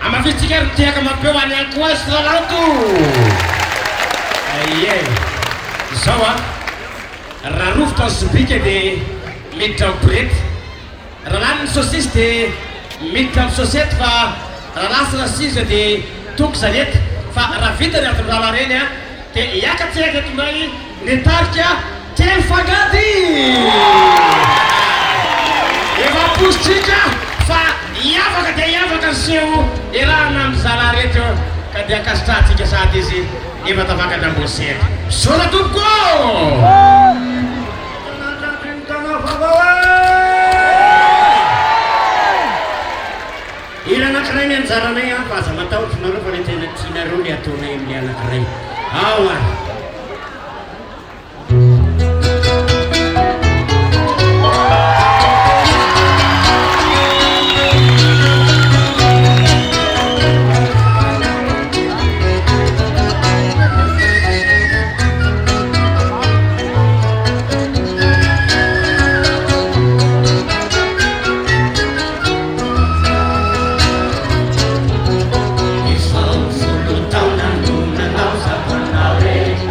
amafisikary tiaka mampeo any any koa siralato ie zao a raha rofotra ny sobika dia miditra amin'ny borety raha lany ny saucisse dia miditra amin'ny saucette fa raha lasy rasisa dia toko zanety fa raha vita ny atondrala reny a dia hiakatsika tondray netarika telo fangady efa positsika fa hiavaka dia hiavaka ny seo irahana amin'ny zala reto ka dia akasitratsika sady izy efa tavakany amboseka sola tompoko ila anankiray ny anjaranay a fa aza matahotra nareo fa le tena tianareo le ataonay amin'ny anankiray ao ary Solo taunandu na nausa panare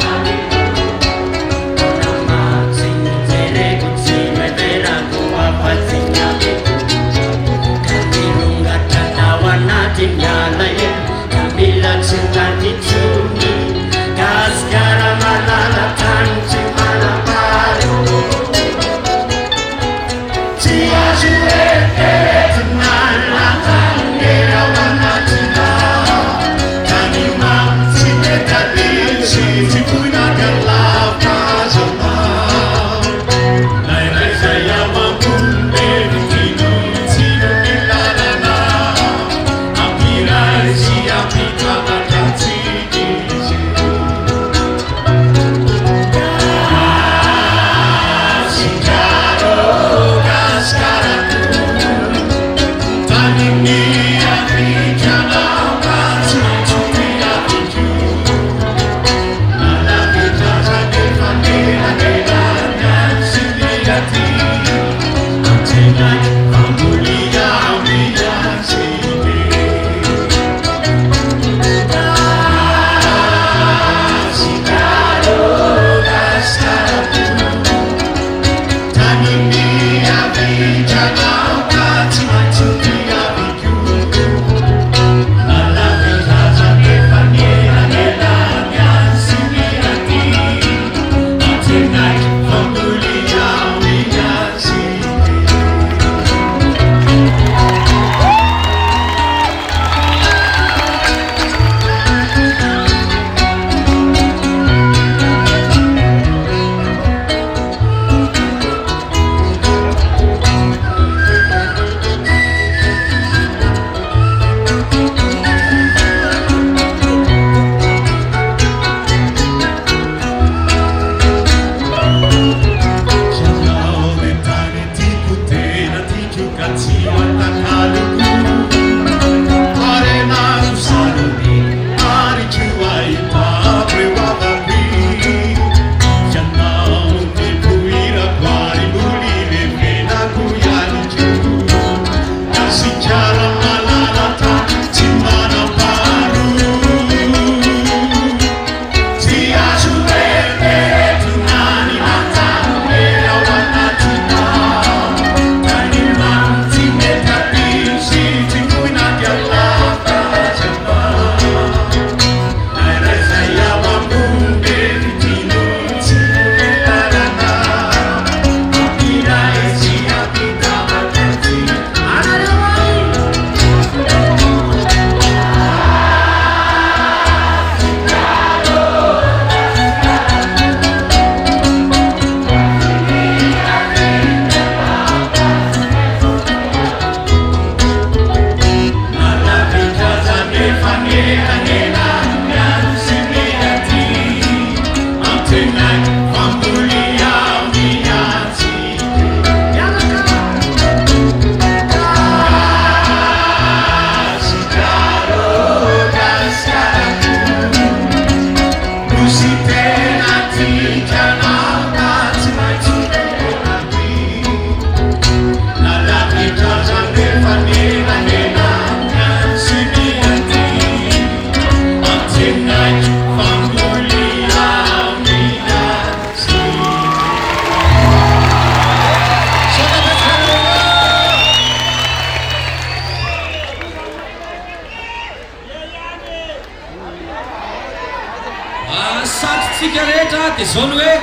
tsika rehetra dia zao ny hoe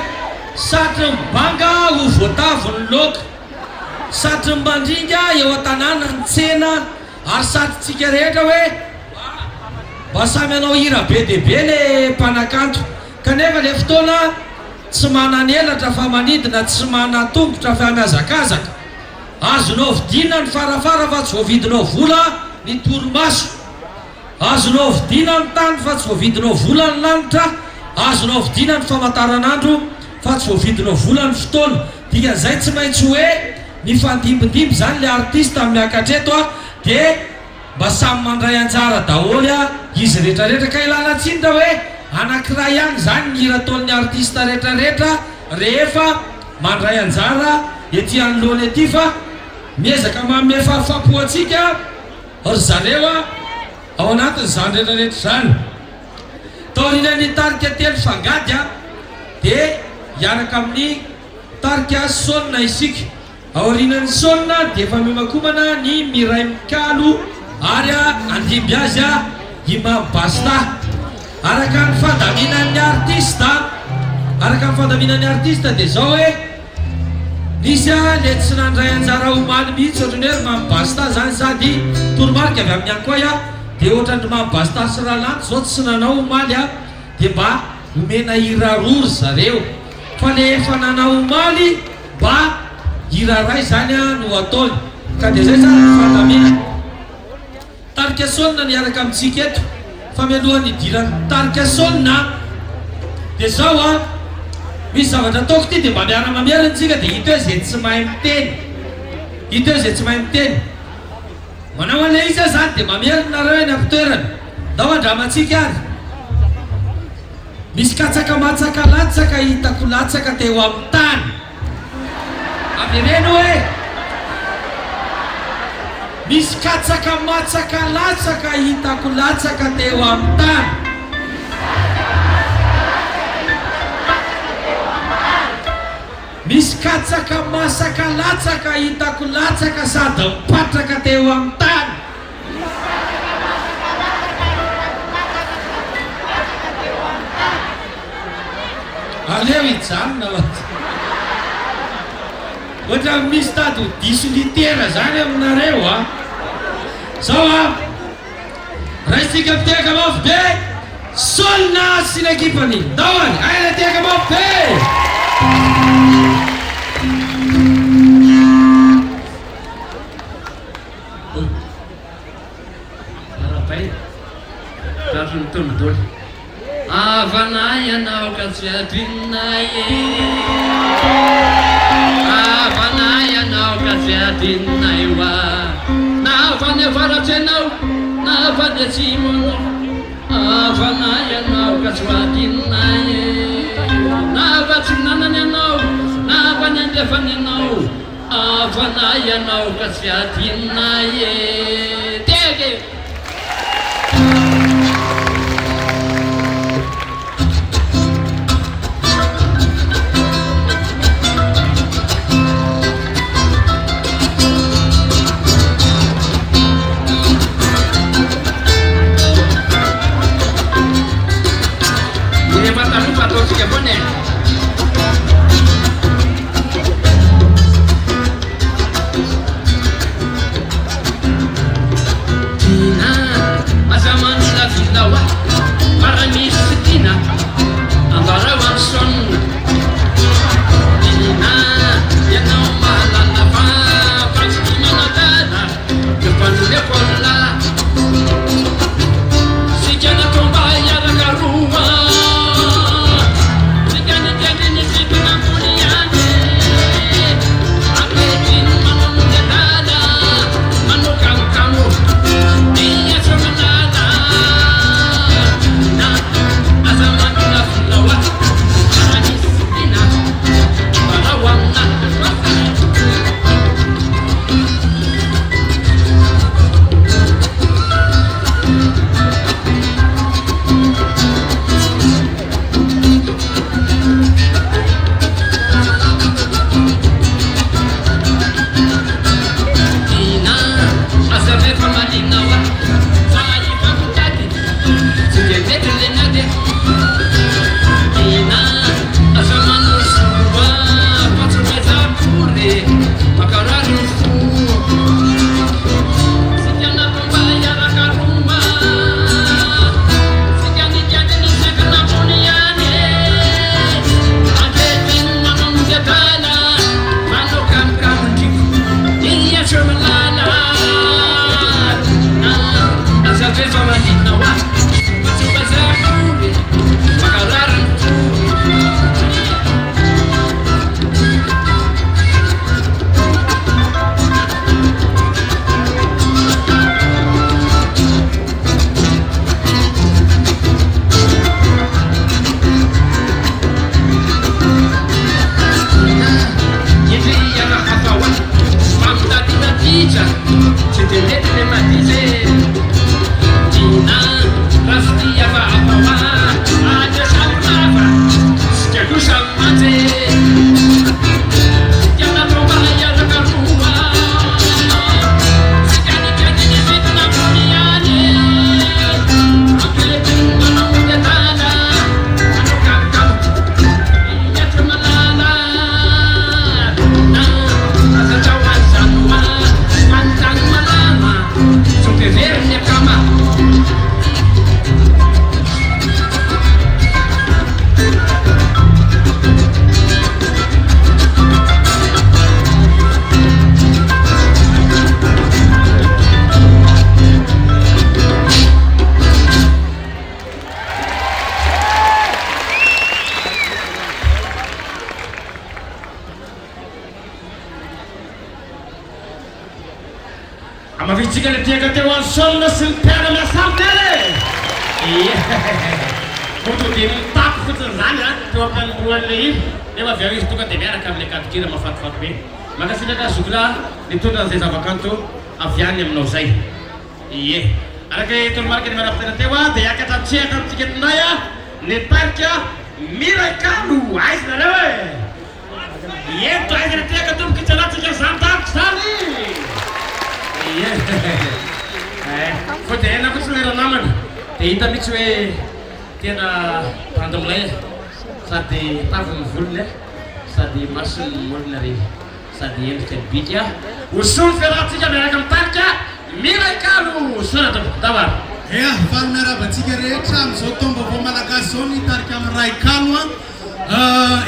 satry mibanga ho voatavy ny loka, satry mbandringa eo an-tanàna ny tsena, ary satry tsika rehetra hoe mba samy anao hira be dia be le mpanakanto, kanefa le fotoana tsy mananelatra fa manidina, tsy manatombotra fa miazakazaka. Azonao vidina ny farafara fa tsy voavidinao vola ny torimaso, azonao vidina ny tany fa tsy voavidinao vola ny lanitra, azonao vidina ny famataranandro fa tsy voavidinao vola ny fotoana. Dikan'izay tsy maintsy hoe ny fandimbindimby zany le artiste miakatreto a dia mba samy mandray anjara daholy a izy rehetrarehetra, ka ilana tsindra hoe anankiray ihany zany ny hira ataon'ny artiste rehetrarehetra rehefa mandray anjara ety anoloana ety, fa miezaka manome fahafaham-po antsika ry zareo a ao anatin'izany rehetrarehetra zany. Taorian'ny tarika telo fangady a dia hiaraka amin'ny tarika saona isika. Aorianan'ny saona dia efa mimakomana ny miray mikalo ary andimby azy a Imam Basta, araka ny fandaminan'ny artista, araka ny fandaminan'ny artista dia zao hoe nisy a le tsy nandray anjara omaly mihitsy ohatrany hoe Imam Basta zany sady toromarika avy amin'ny ankoay a, dia ohatrany Imam Basta sy Ralanto zao tsy nanao omaly a dia mba omena hira rory zareo, fa le efa nanao omaly mba hira ray zany a no ataony. Ka dia zay zany fandamina tarika saona ny araka amintsika eto. Fa mialohan'ny idirany tarika saona dia zao a misy zavatra ataoko ty dia mba miara mamerina antsika dia hita hoe zay tsy mahay miteny, hita hoe zay tsy mahay miteny manao an'ilay izy zany dia mamerina nareo eny ampitoerana dao andramantsika ary. Misy katsaka matsaka latsaka hitako latsaka teo amin'ny tany, avy reny hoe misy katsaka matsaka latsaka hitako latsaka teo amin'ny tany, misy katsaka masaka latsaka hitako latsaka sady mipatraka teo amin'ny tany. Aleo hijanona ohatra misy tady ho diso litera zany aminareo a. Zao a raha isika miteka mafy be saona sy ny ekipany daholy aina teka mafy be. Arapay datrony tonodolo avanay anao ka tsy adinonay, avanay anao ka tsy adinonay oa, na avany avaratsy anao na avany atsimo anao, avanay anao ka tsy adinonay, na avatsy nanany anao na avany andefany anao, avanay anao ka tsy adinonay. Teke Amavitsika le tiaka teo any solona sy ny mpiara miasa aminy any moto dia mitako fotsiny zany a teo ampanoloan'le iny nefa avy ao izy tonga dia miaraka amin'le kadikira mafatifaty be makasitraka zokona nitondra an'izay zavakanto avy any aminao zay ie araka tolomarika ny manapitana teo a dia hiakatra mitsehaka amintsika etinay a ny tarika mirakalo aizina leo e ento aizina tiaka tomboka itsanatsika zany tariko zany fa dia haina fotsiny lera namana dia hita mihitsy hoe tena tandomilay sady taviny volony sady masiny molony ary sady endrika ny bika hosony fiarahantsika miaraka mitarika mirakalo sonatra davara ea faly miaravantsika rehetra am'izao taom-baovao malagasy zao ny tarika amin'ny raikalo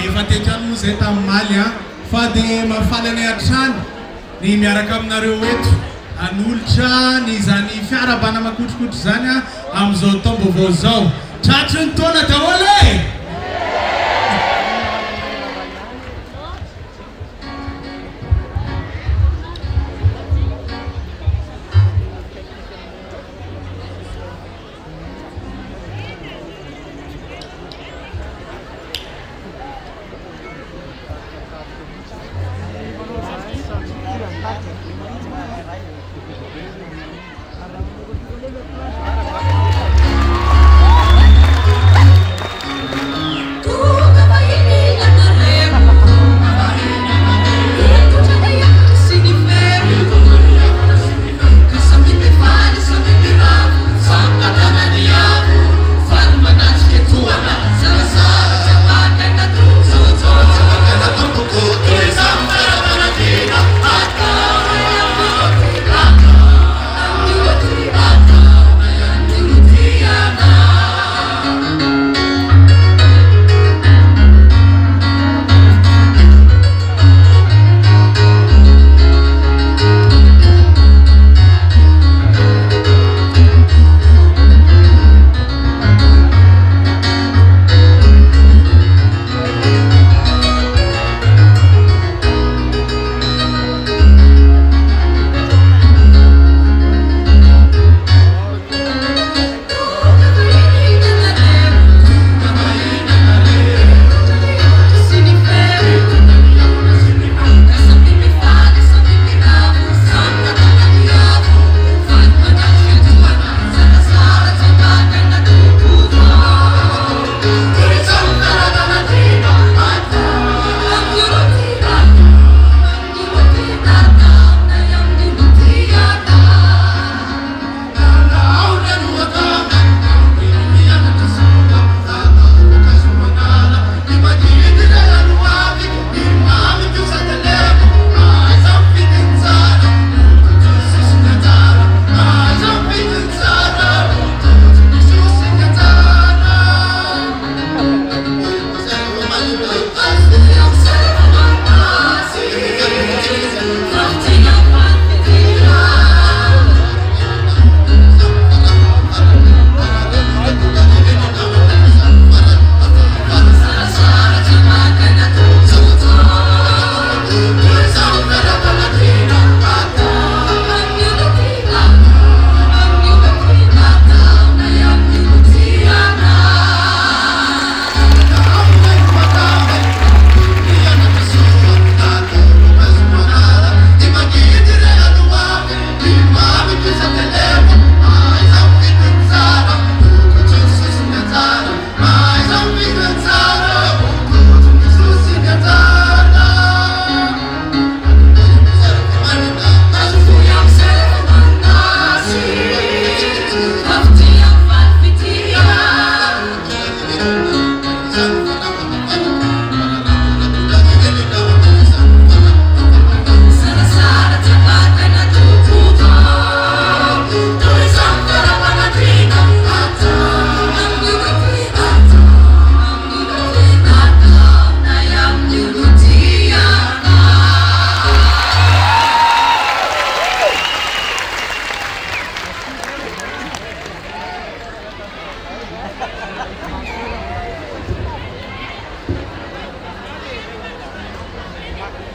efa tekano moa zay tamin'ny maly fa dia mafaly anay an-trany ny miaraka aminareo eto anolotra ny zany fiarabana makotrokotro zany am'izao taom-baovao zao tratry ny taona daholo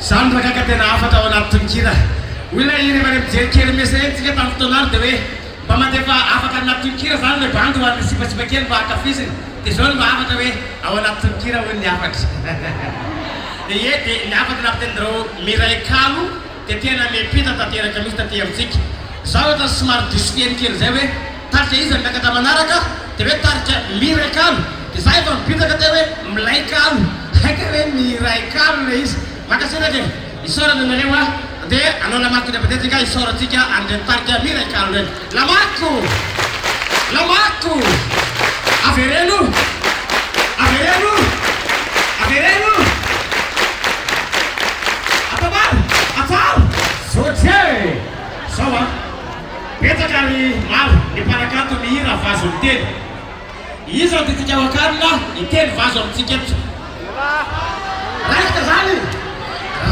Zany rakaka tena afaka ao anaty tononkira. Olona rehefa mijery kely mesy reny tsika tamin'ny fotoan'andro dia hoe mba mandefa afaka anaty tononkira zany le bandy ho an'ny sipasipa kely mba hakafiziny. Dia zao no mba afaka hoe ao anaty tononkira hoy ny afatra. Ie dia ny afaka nampiten'ireo Miray Kalo dia tena miampita tanteraka misy taty amintsika. Zaho ohatra somary disfieny kely zay hoe tarika izy miakatra manaraka dia hoe tarika Miray Kalo. Dia za efa mipitaka dia hoe Milay Kalo. Haika hoe Miray Kalo le izy. Makasiraka e, isorana nareo a dia anao lamako ny apatentsika isoratsika andreny tarika Miray Kalo reny. Lamako! Lamako! Avereno! Avereno! Avereno! Atabary! Atsaro! Sotse! Sao a petaka ny maro ny mpanakanto mihira vazo ny teny. Iza no titika ao akarina iteny vazo amintsika eto. Raika zany!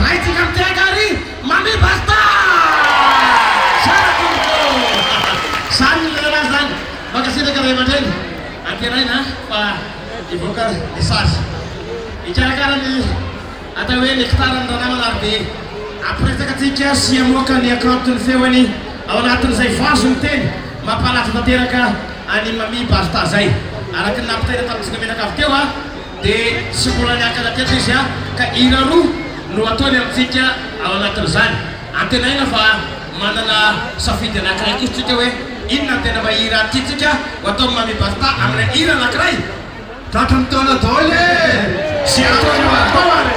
Raitsika miteka ary mami basta! Sara tomko! Zany ny lehilahy zany. Makasitaka ray aman-dreny. Antenaina fa ivoaka message. Ikarakara ny atao hoe nektarany ranamana ary dia ampiresaka atsika sy amoaka ny akanton'ny feoany ao anatin'izay vazo ny teny mampalaza tanteraka any mami basta zay. Araka ny nampitaina tamintsika menaka avy teo a dia tsy mbola niakana teto izy a ka hira roa no ataony amintsika ao anatin'izany. Antenaina fa manana safidy anankiray izy tsika hoe inona ny tena mahira atytsika ho atao mami basta amin'ny hira anankiray. Tratra ny taona daholo e! Sy ataony atao ary.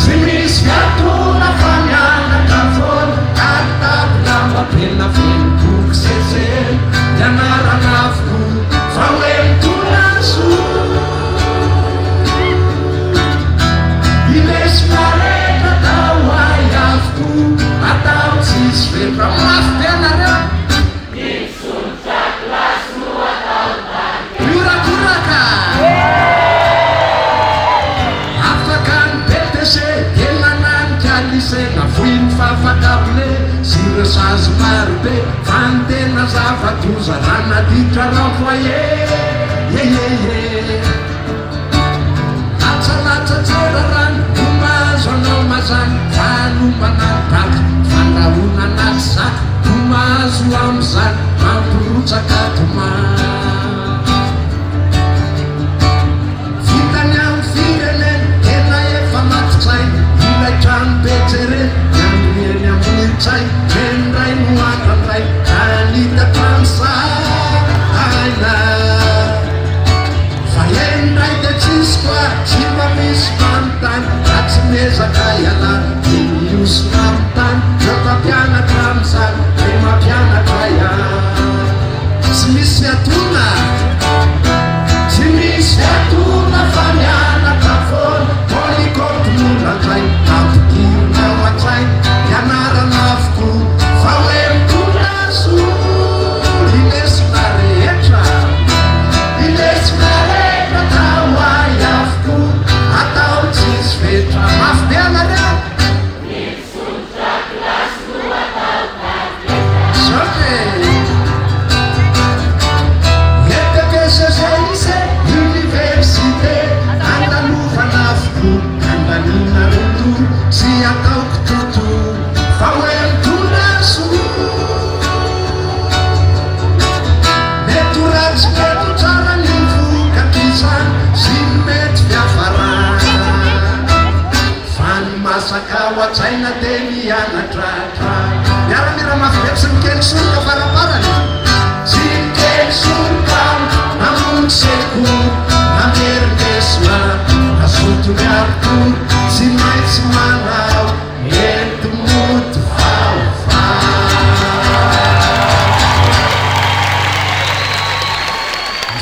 Simis atuna fanyana kafon kata azy marobe fantena zava-doza ranaditra rafoye latsalatsatsera rano omazo anao mazany fanomana daky fandrahona anaty zaky omazo am'zany mamporotsaka toma vitany amin'ny fireneny tena efa matitsainy ilay trano betsere nyandrieny amin'iltsay endray no andandray anita tranosaina fa endray de tsisy koa tsy mba misy manontany ka tsy mezaka iala de miosina amin'ny tany re mampianatra am'zany de mampianatra ihany tsy misy atona tsy misy atona fa mianatra foana polikotononandray ampikirina matsay mianarana avokoa fa hoe mitonaso ilesina rehetra tao ay avokoa atao tsisy fetra mafy be anareo soke EPPCCIC université andalovana avokoa andanina rontoro sy ataoko tontoro fa hoe mitonaso mety ratsy mety tsara ny vokatizany sy mety fiafarana fa ny masaka ao an-tsaina de mianatratra miaramira mafibeko sy mikely soroka faraparany tsy mikely soroka namonjy sekoly namerindesina asotony arotoro tsy maintsy manao entomoto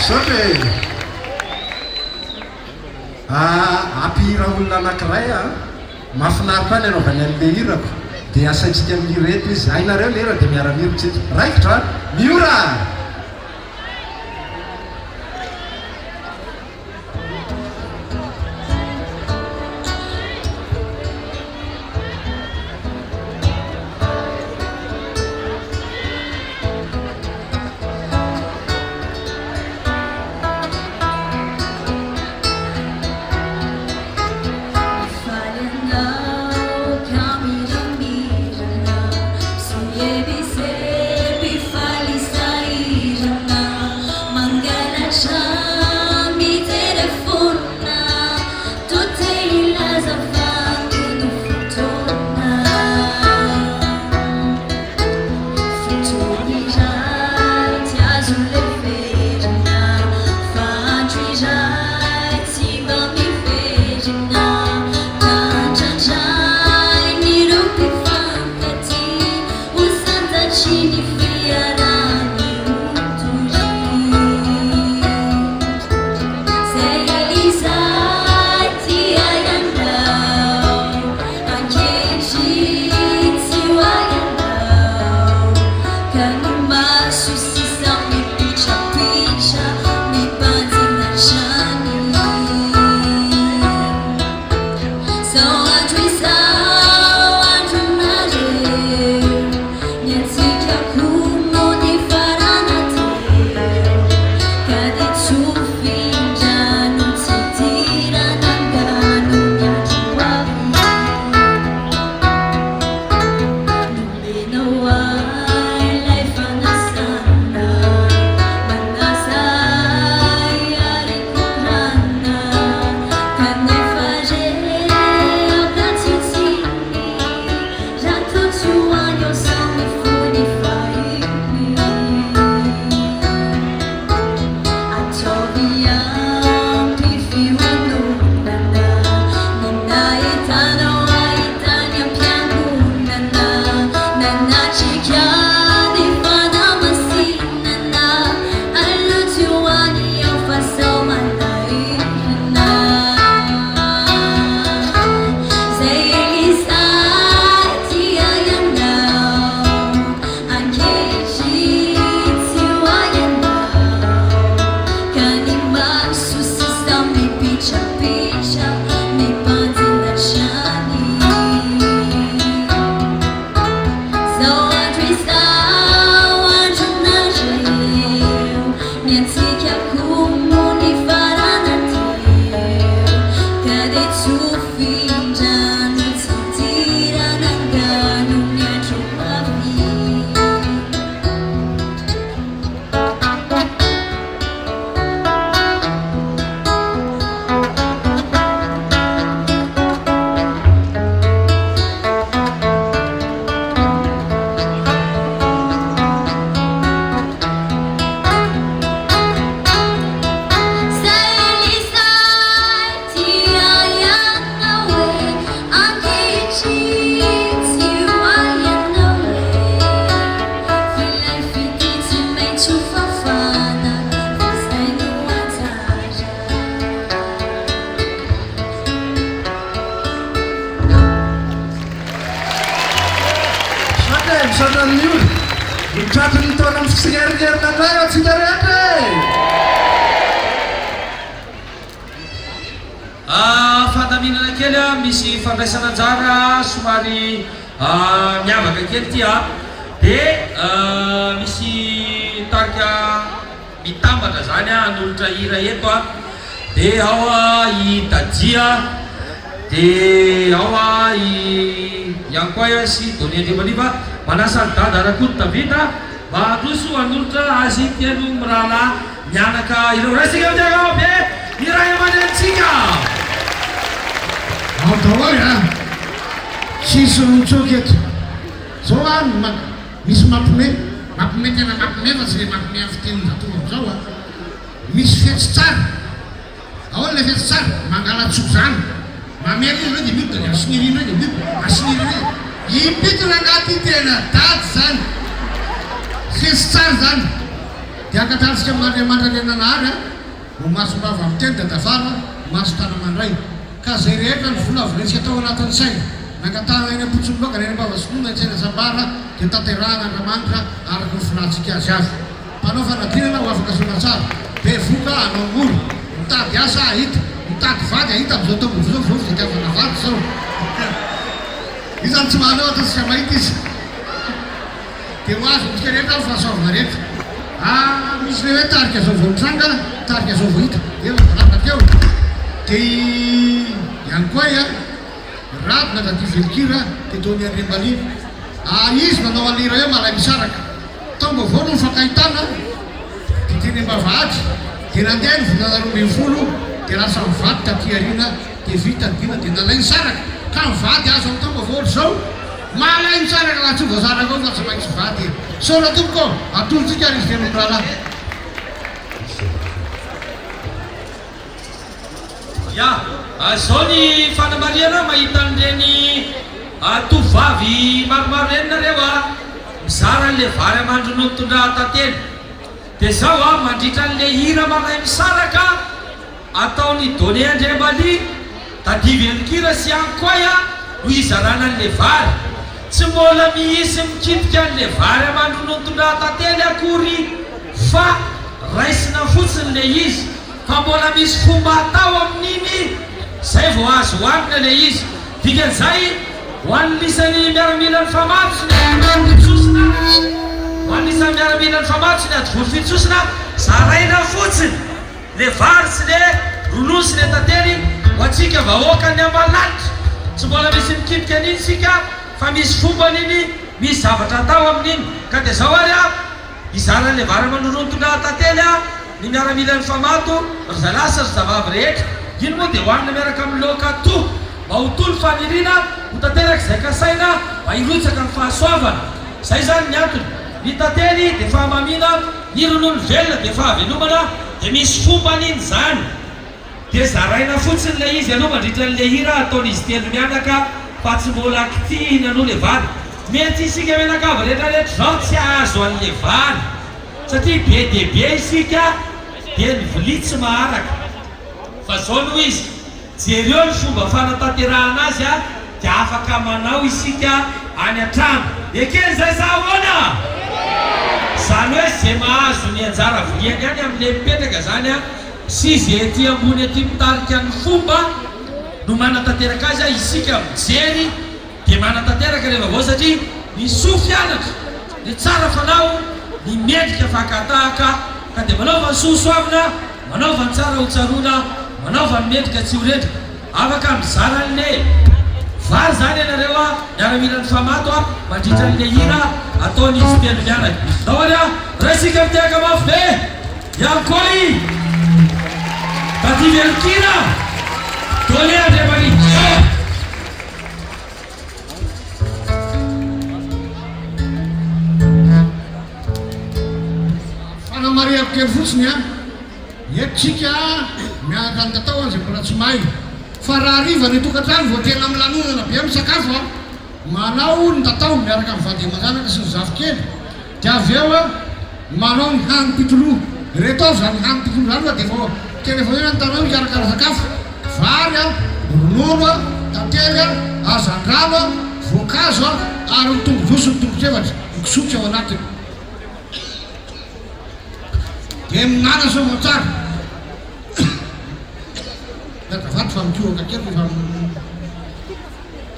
soke ampihira olona anankiray mahafinaritra any anaovany an'le hirako de asaitsika mireto izy ainareo lera de miara-mirotsika raikitra miora Fali Tratry taona amin'ny fitsingeringerinana indray atsika rehetra fandaminana kely misy fandraisana anjara somary miavaka kely ty dia misy tarika mitambatra zany anolotra hira eto dia ao i Dadia dia ao i ihany koa sy Doni Andriamaliva manasa ny dada Rakoto Davida mba handroso anolotra azy telo mirala mianaka ireo raisika amin'izay ao be iray aman'antsika ao daholy sisy mitsoky eto zao misy mampime tena mampime fa tsy le mampime amin'ny fitenin-jatovo amizao misy fetsy tsara ao le fetsy tsara mangalatsoko zany mamely izy hoe dia mipitany asinirina dia mipy asinirina ipitona anaty tena dady zany fetsy tsara zany dia akatarisika amin'Andriamanitra ny nanahary no masombava amin'ny teny dadafara maso tana mandray ka zay rehetra ny vola volentsika tao anatin'ny saina nangatana eny ampotsololoka ny eny ambava sonona tsena sambara dia tanterahana Andriamanitra araka ny filantsika azy avy mpanao fanadinana ho afaka soana tsara be voka anao molo mitady asa ahita mitady vady ahita am'izao tombozao vao fitiavana vady zao izany tsy mahaleo atatsika mahita izy dia ho azo tsika rehetra ny fahasoavana rehetra misy le hoe tarika zao vao mitranga tarika zao vao hita dia lavalapakeo dia ihany koa radona da Velokira dia Doni Andriamaliva izy manao alira eo malay misaraka tombo vao no mifankahitana dia teny ambavahady dia nandeha ny volana 12 dia lasa mivady taty arina dia vita dina dia nalay nisaraka ka mivady azo amin'ny tombo vao zao malay misaraka laha tsy voasaraka ao fa tsy maintsy vady saona tompoko atolotsika ary izy dia nomrahalahy zao ny fanamariana mahita n'ireny tovavy maromaro reny nareo mizara n'le vary amandrono mitondra tantely dia zao mandritra n'le hira manay misaraka ataony Doni Andriamaliva Dadi Velokira sy ihany koa no izarana n'le vary tsy mbola mihisy mikitika n'le vary amandrono mitondra tantely akory fa raisina fotsiny le izy fa mbola misy fomba atao amin'iny zay vao azo hoanina le izy dikan'izay ho an'nisany miaramila ny famatsony fitsosina ho an'nisany miaramila ny famatsony adyvolo fitsosina zaraina fotsiny le vary sy le ronono sy le tantely ho atsika vahoaka ny ambalanitra tsy mbola misy mikitika an'iny sika fa misy fomba n'iny misy zavatra atao amin'iny ka dia zao ary izara le vary amandrono mitondra tantely ny miaramila ny famato ry zalasa ry zavavy rehetra iny moa dia hoanina miaraka amin'ny loka to mba ho tolo fanirina ho tanteraka izay kasaina mba hirotsaka ny fahasoavana zay zany ny antony ny tantely dia fahamamina ny ronono velona dia fahavelomana dia misy fomba n'iny zany dia zaraina fotsiny le izy aloha mandritra n'le hira ataon'izy telo mianaka fa tsy mbola kitihina aloha le vary mety isika mianakavy rehetrarehetra zao tsy azo an'le vary satria be dia be isika dia ny vilia tsy maharaka fa zao noho izy jereo ny fomba fanatanterahana azy dia afaka manao isika any an-trano ekeny zay zahoana zany hoe zay mahazo ny anjara viliany any amin'le mipetraka zany sy zay ty ambony aty mitarika ny fomba no manatanteraka azy isika mijery dia manatanteraka rehefa vao satria ny soa fianatra ny tsara fanao ny mendrika fakatahaka ka dia manaova ny soasoavina manaova ny tsara hotsaroana manaova ny mendrika tsy horetra afaka mizara n'le vary zany ianareo miaramila ny famato mandritra n'le hira ataon'izy telo mianaka taory raisika mitehaka mafy be ihany koa Dadi Velokira Doni Andriamaliva fanamariako kely fotsiny etsika miaraka ny tatao zay mbola tsy mahay fa raha riva ny tokantrano vao tena amin'ny lanonana be misakafo manao ny tatao miaraka amin'ny vady aman-janaka sy ny zavokely dia avy eo manao ny hanim-pitoloha reto ao zany hanim-pitoloha zany fa dia vao tena vao ena ny tanao ikarakara sakafo vary ronono tantely azandrano voankazo ary ny tombovoso ny tombotrevatra mikisotry ao anatiny Game nada semua car. Dah dapat faham juga kan faham.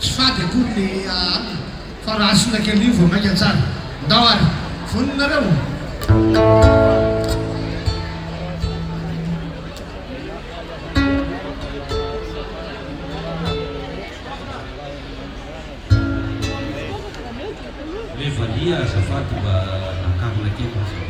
Sfat itu ni faras nak ni faham macam car. Dawar, phone nada mu. Levalia safatu ba nakam lagi pasal.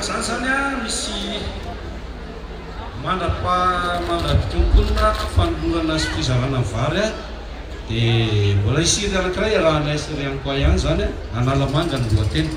zany zany a misy mandrapitompona fanolorana sy fizarana vary a dia mbola isiry anankiray raha naisiry ihany koa ihany zany a analamanga ny lohateny.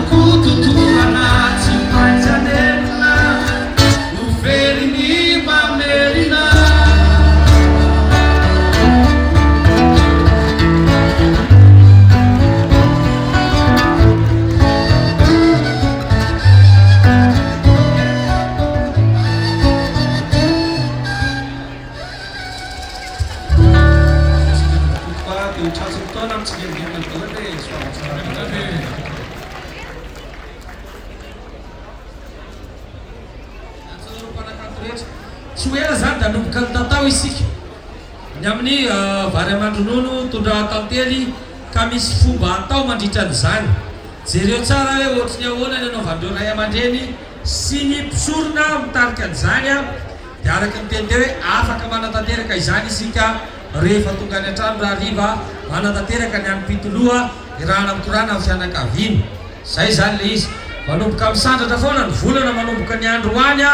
Kutu rehetra tsy hoela zany da nomboka ny tatao isika ny amin'ny vary aman-dronono tondra tantely ka misy fomba atao mandritra an'izany jereo tsara hoe ohatry ny ahoana ny anaovandreo ray aman-dreny sy ny mpisorona mitarika an'izany a dia araka ny teny teo hoe afaka manatanteraka izany isika rehefa tonga any an-trano raha riva manatanteraka ny anim-pitoloha irahana mikorana amin'ny fianakaviana zay zany le izy manomboka misandratra foana ny volana manomboka ny andro hoany a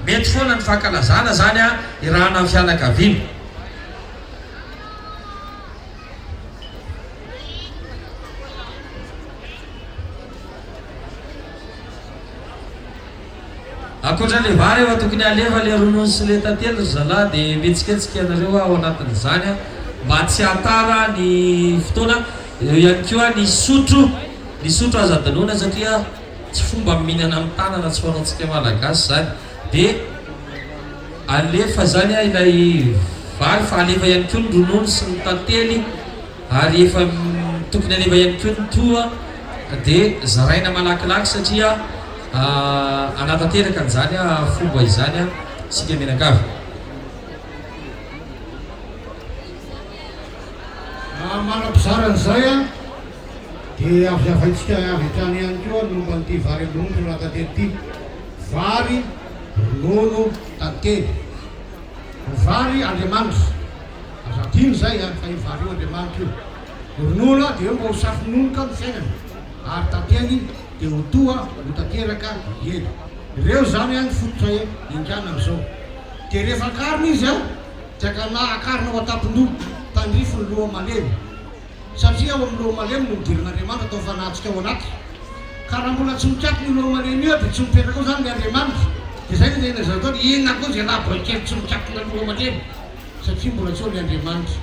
mety foana ny fankalazana zany a irahana amin'ny fianakaviana akoatra le vary efa tokony alefa le ronono sy le tantely zalahy dia metsiketsika anareo ao anatin'izany a mba tsy hatara ny fotoana eo ihany koa ny sotro azo adanoina satria tsy fomba mihinana amin'ny tanana tsy fanaontsika malagasy zany dia alefa zany a ilay vary fa alefa ihany koa ny ronono sy ny tantely ary efa tokony alefa ihany koa ny toa dia zaraina malakilaky satria anatanteraka an'izany a fomba izany a sika menakavy manam-pizaran'izay a dia avy hatrany ihany koa momba n'ity vary ronono raha tantely ity vary ronono tantely vary andriamanitra azadino zay a fa io vary io andriamanitra io ronono a dia mba ho safononoka ny fiainana ary tantely dia ho toa ho tanteraka ely ireo zany a ny fototra ingana am'izao dia rehefa akarina izy a tiaka na akarina ho atapindolo tandrifo ny loha malemy satria ao amin'ny loha malemy no midirin'andriamanitra atao fanatsika ao anaty ka raha mbola tsy mikaiky ny loha malemy io dia tsy mipetraka ao zany ny andriamanitra dia zay ny tena zao tao inona koa zay laboakely tsy mikaiky ny loha malemy satria mbola tsy ao ny andriamanitra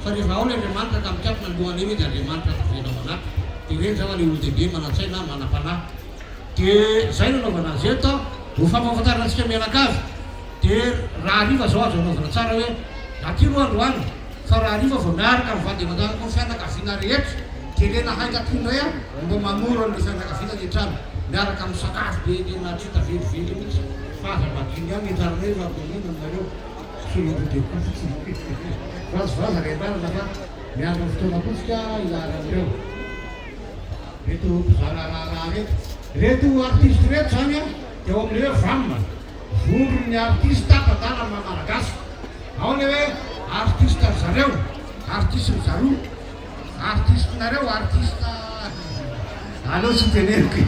fa rehefa ao ny andriamanitra ka mikaiky ny loha malemy dia andriamanitra tavela ao anaty dia reny zany le olodehibe manantsay na manam-panahy dia zay no anaovana azy eto ho fampahafantarantsika mianakavy dia raha hariva zao azo anaovana tsara hoe aty ro androany fa raha hariva vao miaraka mivady aman-janako ny fianakaviana rehetra dia le nahaika tindray a mba mamora le fianakaviana ny trano miaraka amin'ny sakafo be le natrita velively mihitsy fa aza madiny ihany entarana hoe vaboanina aminareo solododeko vazovaza rentarana fa miaraka amin'ny fotoana kotsika ilaran'ireo reto mpizararaha reto artiste reto zany a dia ao amin'le hoe vamma vondron'ny artiste tantara malagasy ao le hoe artiste zareo artiste zaro artiste nareo artiste aleo tsy teneniko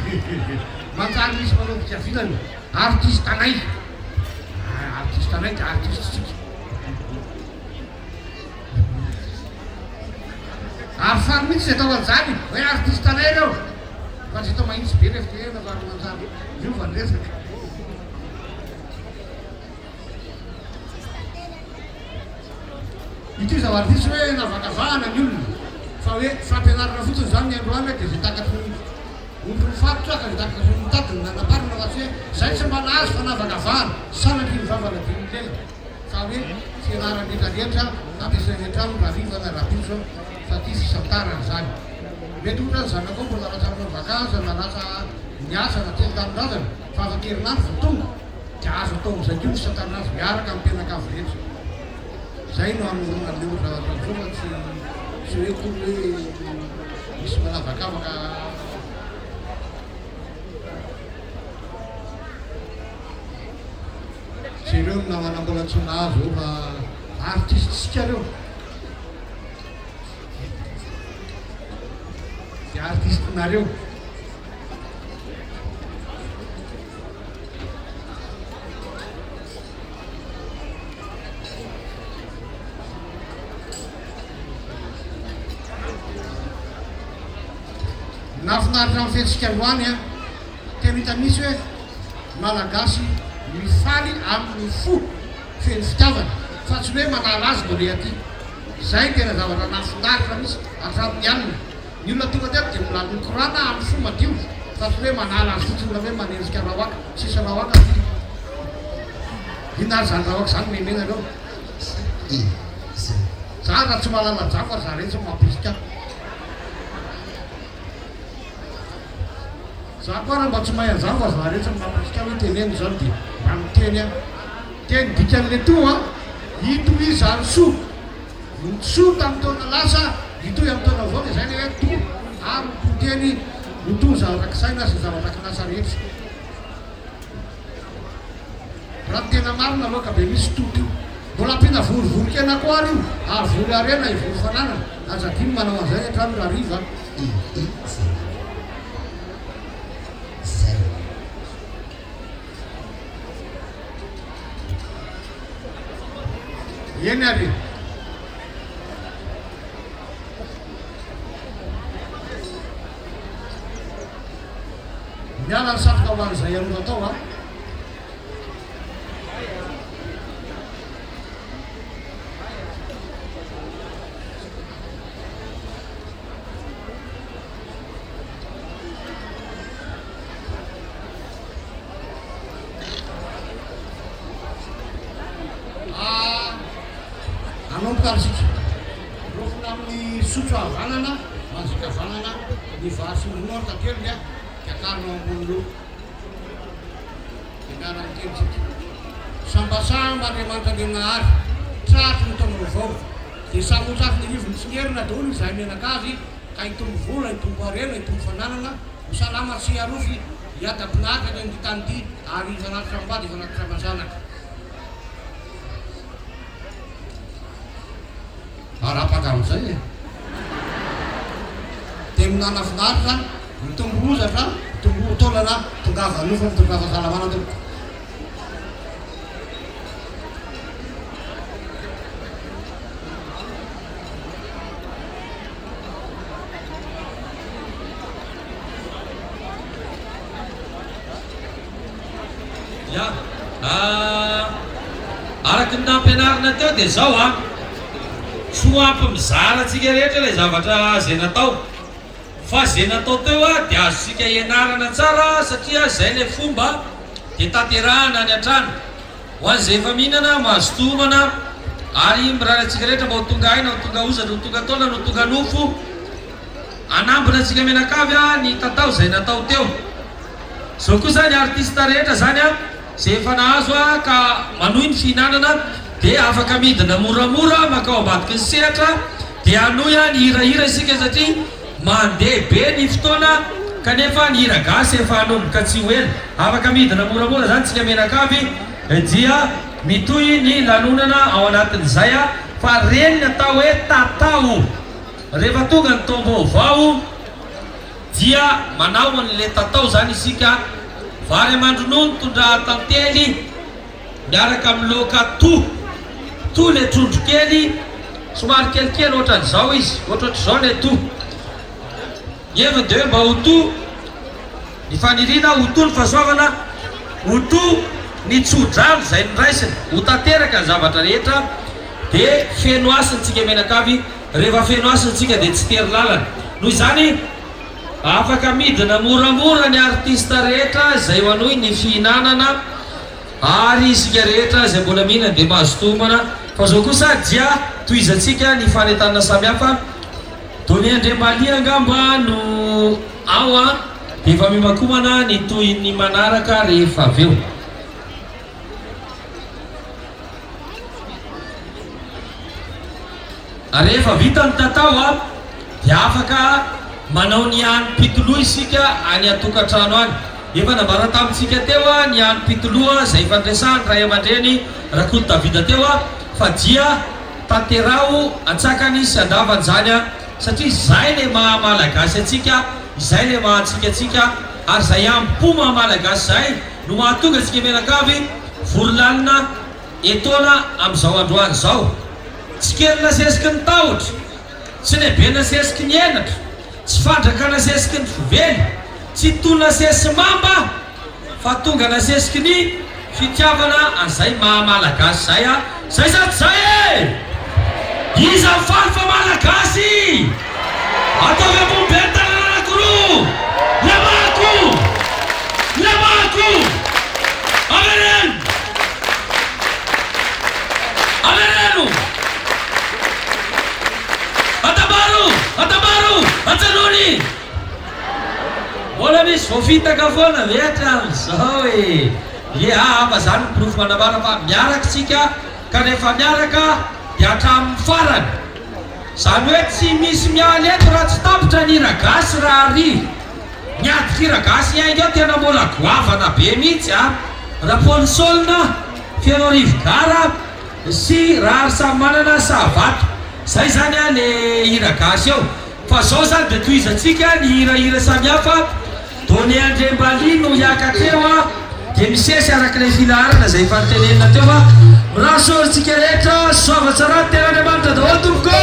manjary misy manao fikavilany artiste anay artiste anay dia artiste tsika ary fary mihitsy atao an'izany hoe artiste anay reo fa tsy atao mahitsy be rehefa ena fa manjary io va nyresaka ity zao artiste hoe navakavahana ny olona fa hoe fampianarana fotsiny zany ny androany dia zay takatry ondro mifatotra ka zay takatry mitadiny nanaparina fa tsy hoe zay tsy mba nahazo fa navakavahana sanatry ny vavana dinilena fa hoe fianarana rehetrarehetra ampiasaina an-trano raha rivana raha pio zao fa ty fisantarana zany mety ohatra ny zanako mbola ratsarana vakaza na ratsa miasa na teny-tanin-drazana fa afakerinandro vao tonga dia azo atao am'izay kio fisantarana azy miaraka amin'ny mpianakavy rehetra zay no anolona le ohatra fa tsy hoe kory hoe misy manavakavaka sy ireo no namana mbola tsy nahazo eo fa artistesika reo dia artistenareo nafinaritra amin'ny fihetsika androany a tena hita misy hoe malagasy mifaly amin'ny fo feny fitiavana fa tsy hoe manala azy mbola aty zay tena zavatra nafinaritra misy hatramin'ny alina ny olona tonga teto dia milalo mikorana amin'ny fo madio fa tsy hoe manala azy fotsiny raha hoe manendrika rahoaka sisa rahoaka inary zany rahoaka zany memena reo za raha tsy malala jafo ary za rehetra mampisika za koa raha mba tsy mahay anjafo fa za rehetra mampisika hoe teneny zany dia mba miteny a teny dikan'le toa ito izany soa soa tamin'ny taona lasa itoy amin'ny taona voany zay le hoe to ary teny hoto zavatra saina sy zavatra kinasa rehetra raha tena marina aloha ka be misy toto mbola ampina vorivorikena koa ary io ary vory arena ivory fananana azadiny manao an'izay hatrano raha riva eny ary miala ny satroka ho an'izay anova tao a anomboka arisika rofona amin'ny sotro havanana manzika havanana ny vasy monor takely a diakarina ambony lo miara mitenytsika sambasamba andriamanitra andriamanahary tratry ny taona vaovao dia samotsafy ny rivony tsingerina daholo izay menakazy ka hitombo vola hitombo arena hitombo fananana ho salama sy arofy hiata-pinahaka ny ny tany ty ary ifanaty trambady ifanaty tramanjanaka arapaka amin'izay e dia minana finaritra mitombo ozatra mitombo taolana tongava nofa mitongava salamana teo ya araky ny nampianarina teo dia zao a soampy mizara atsika rehetra ilay zavatra zay natao fa zay natao teo a dia azosika ianarana tsara satria zay le fomba dia tanterahana any an-trano ho an'izay efa mihinana mahazo tomana ary mirara atsika rehetra mba ho tonga aina ho tonga ozatra ho tonga taona no tonga nofo anambona atsika menakavy a ny tatao zay natao teo zao koa zany artista rehetra zany a zay efa nahazo a ka manohy ny fihinanana dia afaka midina moramora makao ambadiky ny sehatra dia anoy a ny hirahira isika satria mandeha be ny fotoana kanefa ny hira gasy efa anomboka tsy ho ela afaka midina moramora zany tsika menakavy dia mitoy ny lanonana ao anatin'izay a fa reny natao hoe tatao rehefa tonga ny taom-baovao dia manao an'le tatao zany isika vary amandronono tondra tantely miaraka amin'ny loka to le trondro kely somary kelikely ohatran'izao izy ohatrohatr'izao le to even de mba ho to ny fanirina ho to ny fahasoavana ho to ny tsodrano zay ny raisiny ho tanteraka ny zavatra rehetra dia feno asintsika menakavy rehefa feno asintsika dia tsy tery lalana noho izany afaka midina moramora ny artista rehetra zay ho anohy ny fihinanana ary isika rehetra zay mbola mihinana dia mahazo tomana fa zao kosa dia toizatsika ny fanentanana samihafa dony andriambalia angamba no ao a dia efa mimakomana ny toy ny manaraka rehefa avy eo rehefa vita ny tatao a dia afaka manao ny any-pitoloha isika any atokantrano any efa nambara tamintsika teo a ny any-pitoloha zay fandresahany ray aman-dreny rakoto davida teo a fa dia tanterao antsakany sy andavan'izany a satria zay le mahamalagasy atsika zay le mahatsikatsika ary zay ampo mahamalagasy zay no mahatonga atsika menakavy vorolanina etona amin'izao androany zao tsy kely nasesiky ny tahotra tsy lehibe nasesiky ny enatra tsy fandraka nasesiky ny fovely tsy to nasesy mamba fa tonga nasesiky ny fitiavana an'izay mahamalagasy zay a zay sady zay e iza mifaly fa malagasy ataovy ambombe ny tanana anankiroa lemako avereno atabaro atsanony mbola misy voafitaka foana veatra am'izao e Ava zany pirofo manambara fa miaraksika kanefa miaraka dia hatramin'ny farany. Zany hoe tsy misy mialy eto raha tsy tapitra ny ragasy raha arivo. Miadiky ragasy hainga eo tena mbola goavana be mihitsy raha polisolina feno arivo gara sy raha samy manana sahavato. Zay zany le hira gasy eo. Fa zao zany dia tohizatsika ny hirahira samihafa. Dony Andrembali no hiakateo dia misesy arak'ilay filaharana zay efa nitenenina teo fa mirasoritsika rehetra soava tsara tena Andriamanitra daholo tompoko.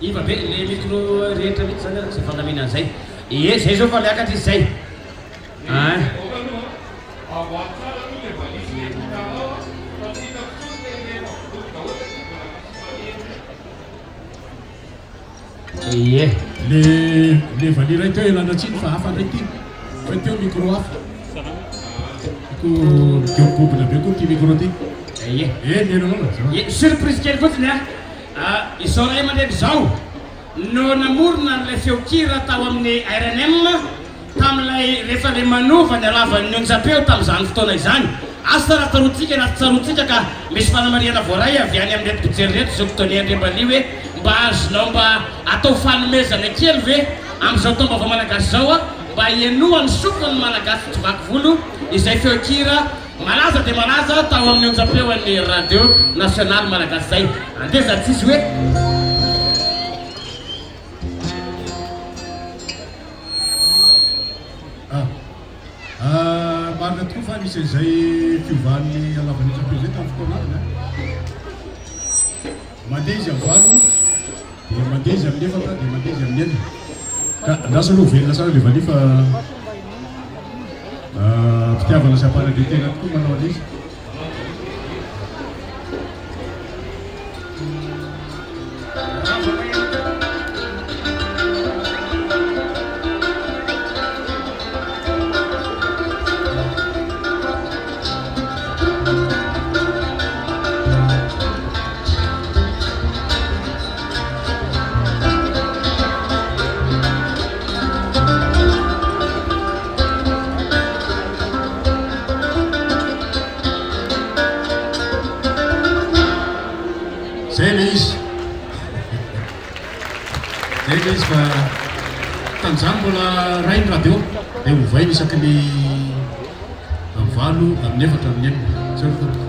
Iva be le micro rehetra mihitsy zany zay fandaminana zay. Ie zay zao fa liakatra izy zay. Ie le valira teo elana tsiny fa hafa ndraiky fa teo micro hafa ko teo gobona be koa ty micro ty. Surprise kely fotsiny izao ray aman-dreny zao no namorona n'ilay feokira tao amin'ny RNM tamin'ilay rehefa lay manova ny alavan'ny onjapeo tamin'izany fotoana izany. Asa raha tsarotsika na tsarotsika ka misy fanamariana voaray avy any amin'ny reto pijery reto zao fotoany Andriambali hoe mba azonao mba atao fanomezana kely ve amin'izao taom-baovao malagasy zao mba ienoan'ny sofiny malagasy tsy vaky volo izay feokira malaza dia malaza tao amin'ny onjam-peon'ny radio nasionaly malagasy zay. Andeza tsisy hoe marina tokoa fa misy izay fiovan'ny alavan'ny onjam-peo zay tamin'ny fotoana mandeha izy amin'ny valo dia mandeha izy amin'ny efatra dia mandeha izy amin'ny enina ka lasa aloha velona sara le valia fa fitiavana sy ampanabe tena tokoa manao an'izy. Zay le izy fa tanjany mbola rainy radio dia hovainy isaky ny amin'ny valo amin'ny efatra amin'ny enina zay no fotoko.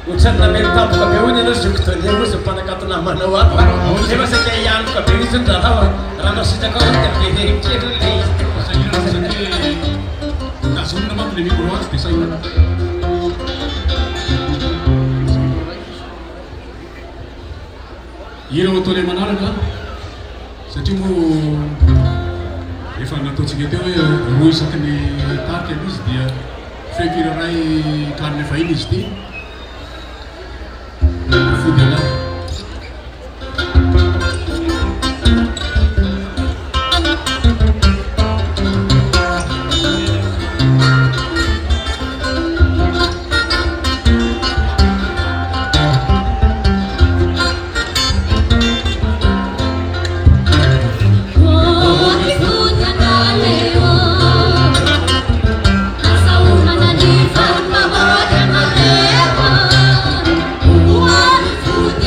ohatrany namely tampoka be hoy ianao zokotony eo izy mpanakatona manao ato zay masaka ihanoka be izy ny rahao rahanao sitraka ao dia veherikely le izy Nazonina manko le micro azy dia sahirana. Ireo ataony manaraka satria moa efa nataontsika teo hoe roa isaky ny tarika izy dia feokira ray karine fahiny izy ty fody alahy. Food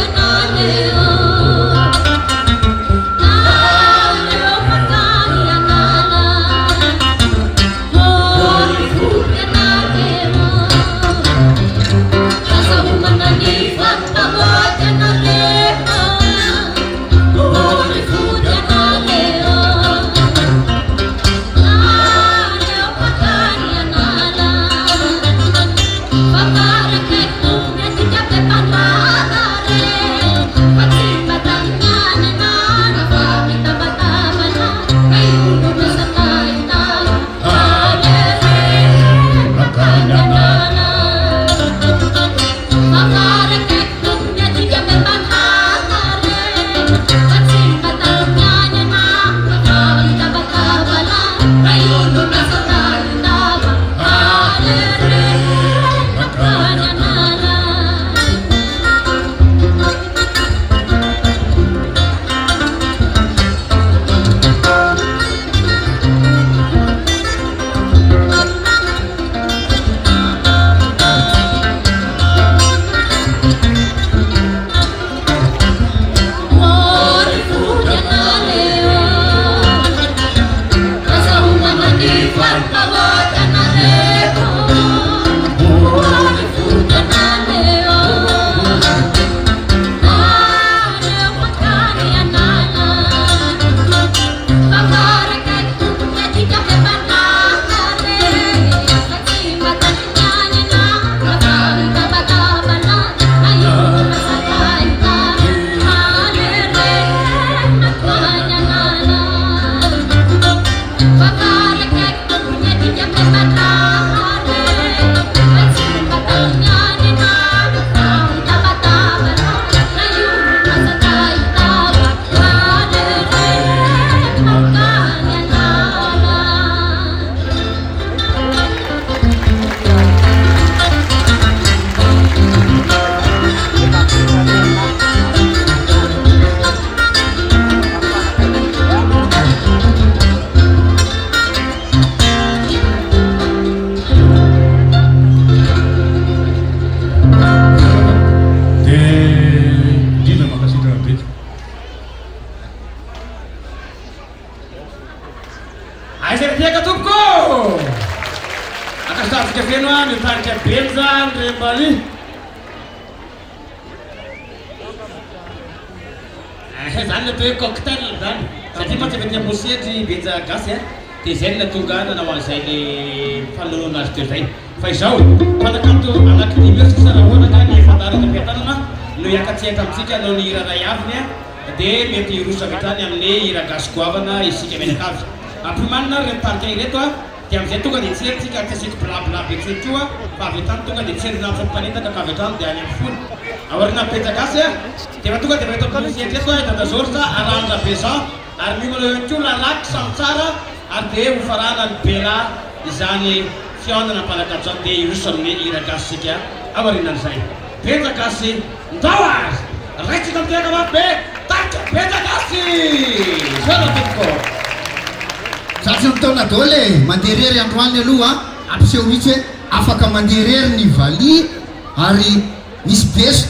Aiza tiaka tompoko akastatsika feno a mitarika beny zany rembali zany le atao hoe cocktail zany satria mantsy efa tia mosetry betsa gasy a dia zay no natonga nanao an'izay le fanoloana azy teo zay fa izao fanakanto anaky dimy eo sisa raha ohatra ka ny fandarana ampiatanana no hiakatsehatra amintsika anao ny hira ray aviny a dia mety hirosaka hatrany amin'ny hira gasy goavana isika menakavy ampimanina ry mitarika ireto a dia amin'izay tonga dia tseritsika tsy asiko blabla be tseritra io a fa avy hatrany tonga dia tserina am'sampanentaka ka avy hatrany dia any amin'ny folo aorina petsagasy a dia fa tonga dia reto ampinisehatra eto a dadazorsa aranja besan ary mimalo ko lalaky samy tsara ary dia hofarana ny bela izany fiaonana mpanakatsany dia iroso amin'ny hira gasy sika aorinan'izay petsagasy ndao azy raitsika miteka mabe tarika petsagasy zara tompoko Satsy ny taona daholo mandeha rery androany aloha ampiseho mihitsy hoe afaka mandeha rery ny vali ary misy beso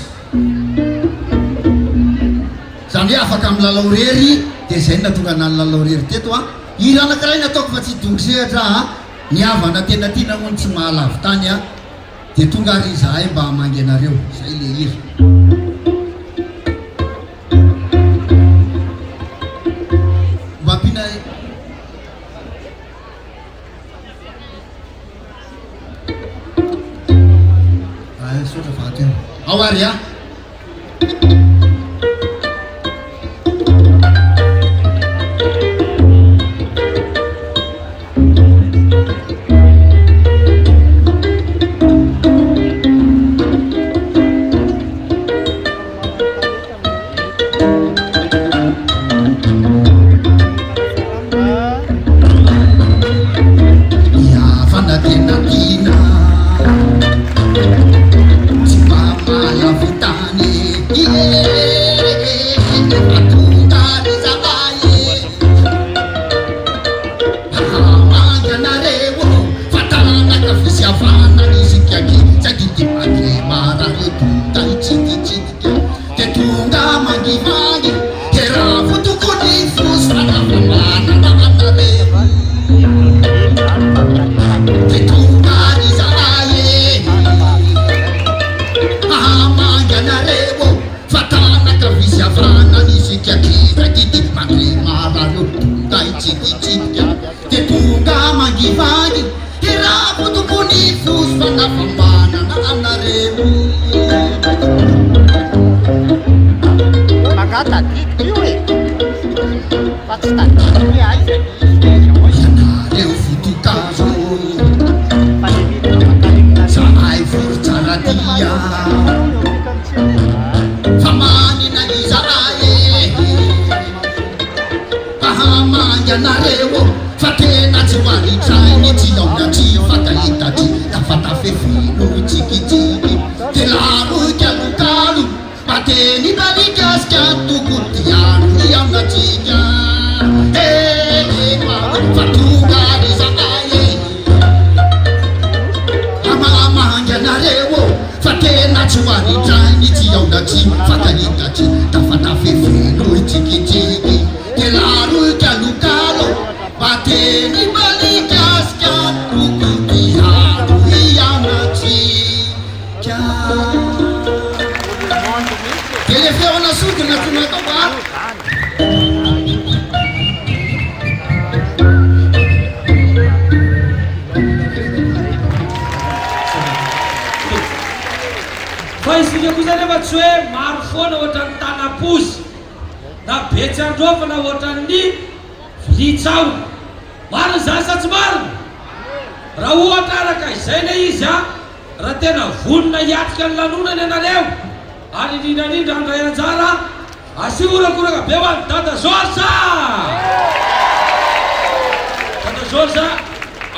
zany hoe afaka amin'ny lalao rery dia zay natonga na ny lalao rery teto a hira anankiray nataoko fa tsy dongo sehatra ny havana tena tiana moa tsy mahalavy tany a dia tonga ary izahay mba hamangy anareo zay le hira mba ampina sotra fahateo ao ary a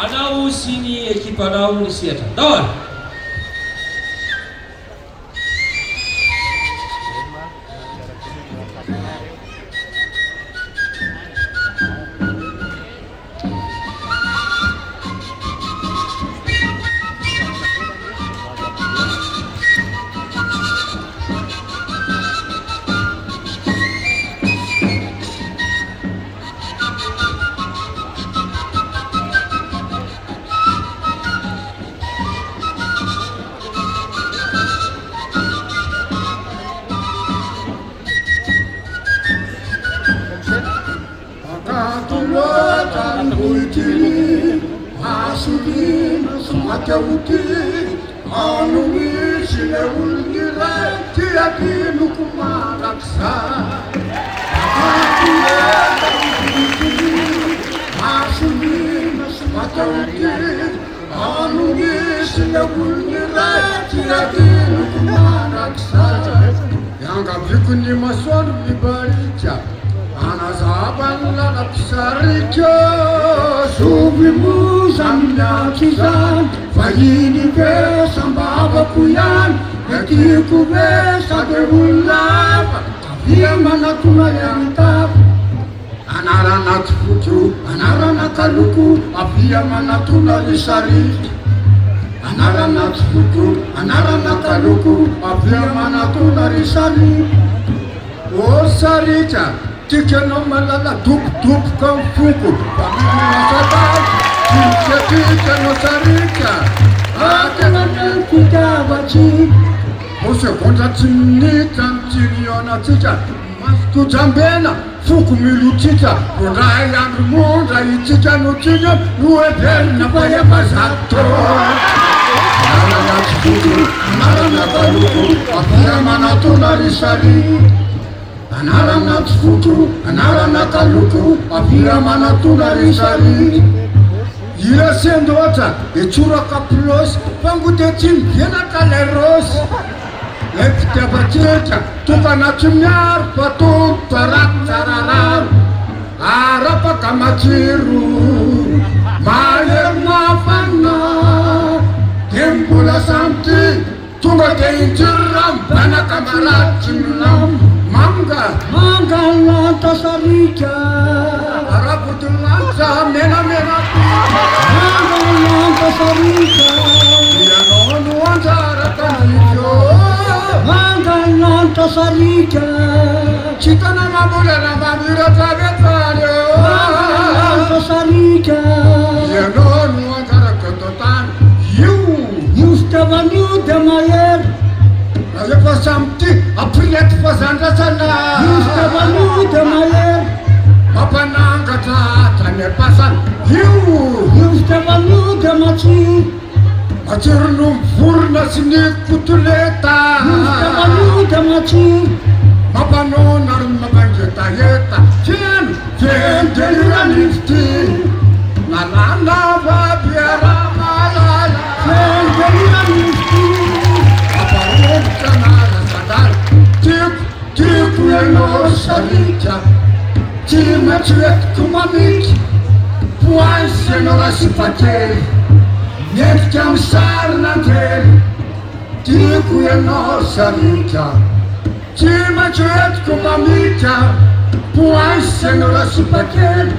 anao sy ny ekipanao ny sehatra ndao tiri masolina somatauty anomisy le olony ray tiakinoko maraksa masolina somatauty anomisy le olony ray tiakinoko maraksa yangaviko ny masoandro mibarika anazabany lana pisarika sovymoza miaky zany vahiny vesambavako ihany etiako vesa de olonava avia manatona iantava anaranaty fotro anaranakaloko avia manatona risarika anaranaty fotro anaranakaloko avia manatona risarika o sarika tikanao malala dopodopoka amin'ny foko familonasadaty titiatikanao sarika atena mipitavatsy o segondra tsy minitra mitirianatsika masokojambena foko milotsika ronray andro mondra itsika notsika no everina faefazato anaranaty foko anaranakaloko avia manatona risarika anaranaty fotro anaranakaloko avia manatona risarika irasendo ohatra etsoraka plosy fangote tsy mivenaka le rosy le fitiavatsika tokanatsy miaro fatombo taraky tsarararo arapaka matsiro mahery mafana de mbola samty tonga de injirira mibanaka maratsy minamo manga manga lanta sarika arapotolanta menamena manga lanta sarika ianao no anjarakanio manga lanta sarika tsitana mabolana mamiratravetsareo manga lanta sarika ianao no anjarakatotany io fitiavanio de mahery efa samty aprilety fazandrasana istavanoda mahery mampanangatra tany apasana io fitiavanoda matsiro no mivorona sy ny kotoleta fitiavanoda matsiro mampanona ry mampangetaeta tiano vendeliranyfty nalana vabiara malala vendeliranyfty tiako ianao sarika tsy maintsy etiko mamiky poansy ianao rasipakely miendrika amy sarinantely tiako ianao sarika tsy maintsy etiko mamika poansy ianao rasipakely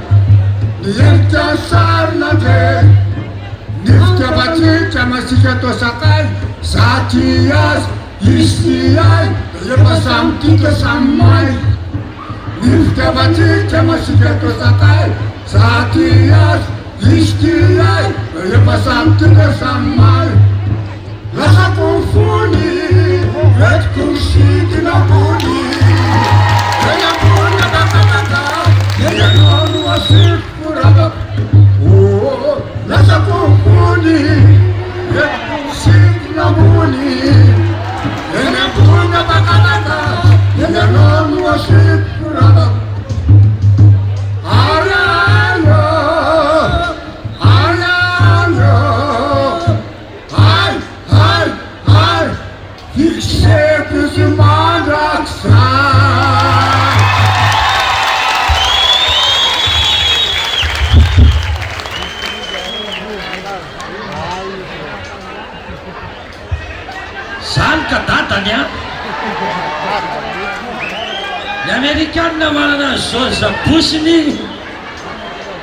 miendrika amy sarinantely ny fitiavatsika masika atao sakay zaty azy izy ay efa samy tika samy may ny fitiavatsika masika atao sakay zaty azy izy ty ay efa samy tika samy may lasako fony etiko misidina ambony eny ambony abakabaka ianao no asiko rabaka lasako fony etiko misidina ambony eny ambony abakabaka ianao no asiko rabaka arayo arayo ay fikseko sy mandraksa zany ka datany a ny amerikanina manana ny George Bushny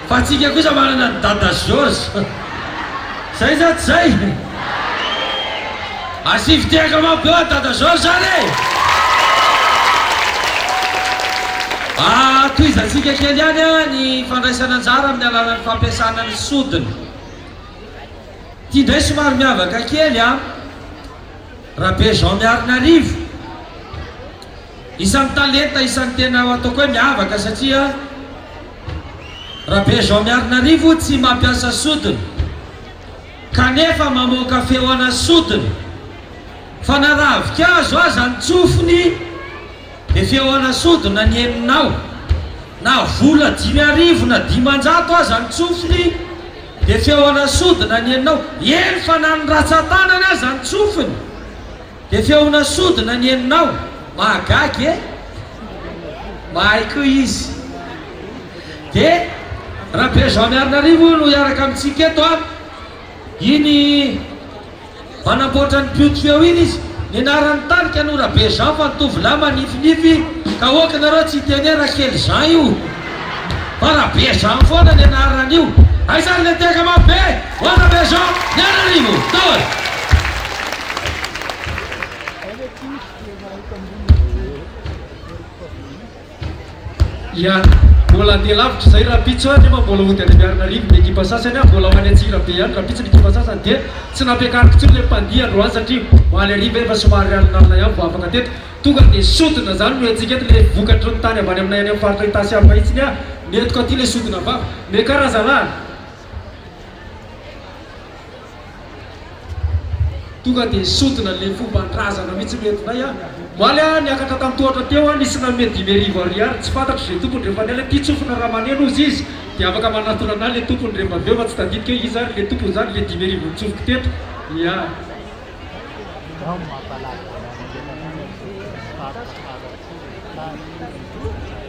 fa tsika kosa manana ny dada George zay za tsy zay asivitiaka mapeo a dada George zany toizatsika kely any a ny fandraisana anjara amin'ny alanany fampiasana ny sodiny ty ndray somary miavaka kely a rabe Jean Miarinarivo isan'ny talenta isan'ny tena ataoko hoe miavaka satria raha Bezoamiarinarivo tsy mampiasa sodina kanefa mamoaka feoana sodina fa na ravikazo aza ny tsofiny dia feoana sodina ny eninao na vola 5,000 na 500 aza ny tsofiny dia feoana sodina ny eninao eny fa na ny ratsan-tanana aza ny tsofiny dia feoana sodina ny eninao mahagagy mahay koa izy dia raha Bezoamiarinarivo no iaraka amintsika eto a iny manamboatra ny pioty feo iny izy ny anaran'ny tarika no raha Bejean fa nitovolahy manifinify ka oka nareo tsy tenera kely Jean io fa raha Bejean foana ny anaran'io aizany le teka mabe ho ana Bezoamiarinarivo taoy ia mbola andeha lavitra zay raha pitso a nefa mbola hody any Miarinarivo ny ekipa sasany a mbola ho any Antsirabe ihany raha pitso ny ekipa sasany dia tsy nampiakariko tsony le mpandia androany satria ho any ariva efa somary alinalina ihany vao afaka teto tonga dia sodina zany no entsika eto le vokatry ny tany avy any aminay any amin'ny faritra Itasy amin'ny mahitsiny a netiko aty le sodina vava me karazana tonga dia sodina le fomban-drazana mihitsy metinay a moaly a niakatra tamin'ny tohatra teo a nisy name 5,000 ariary tsy fantatro zay tompony rehefa ny ala ty tsofina raha maneno izy izy dia afaka manatona anahy le tompony rehefa aveo fa tsy tadidika hoe izy zany le tompony zany le 5,000 nitsofiko teto ia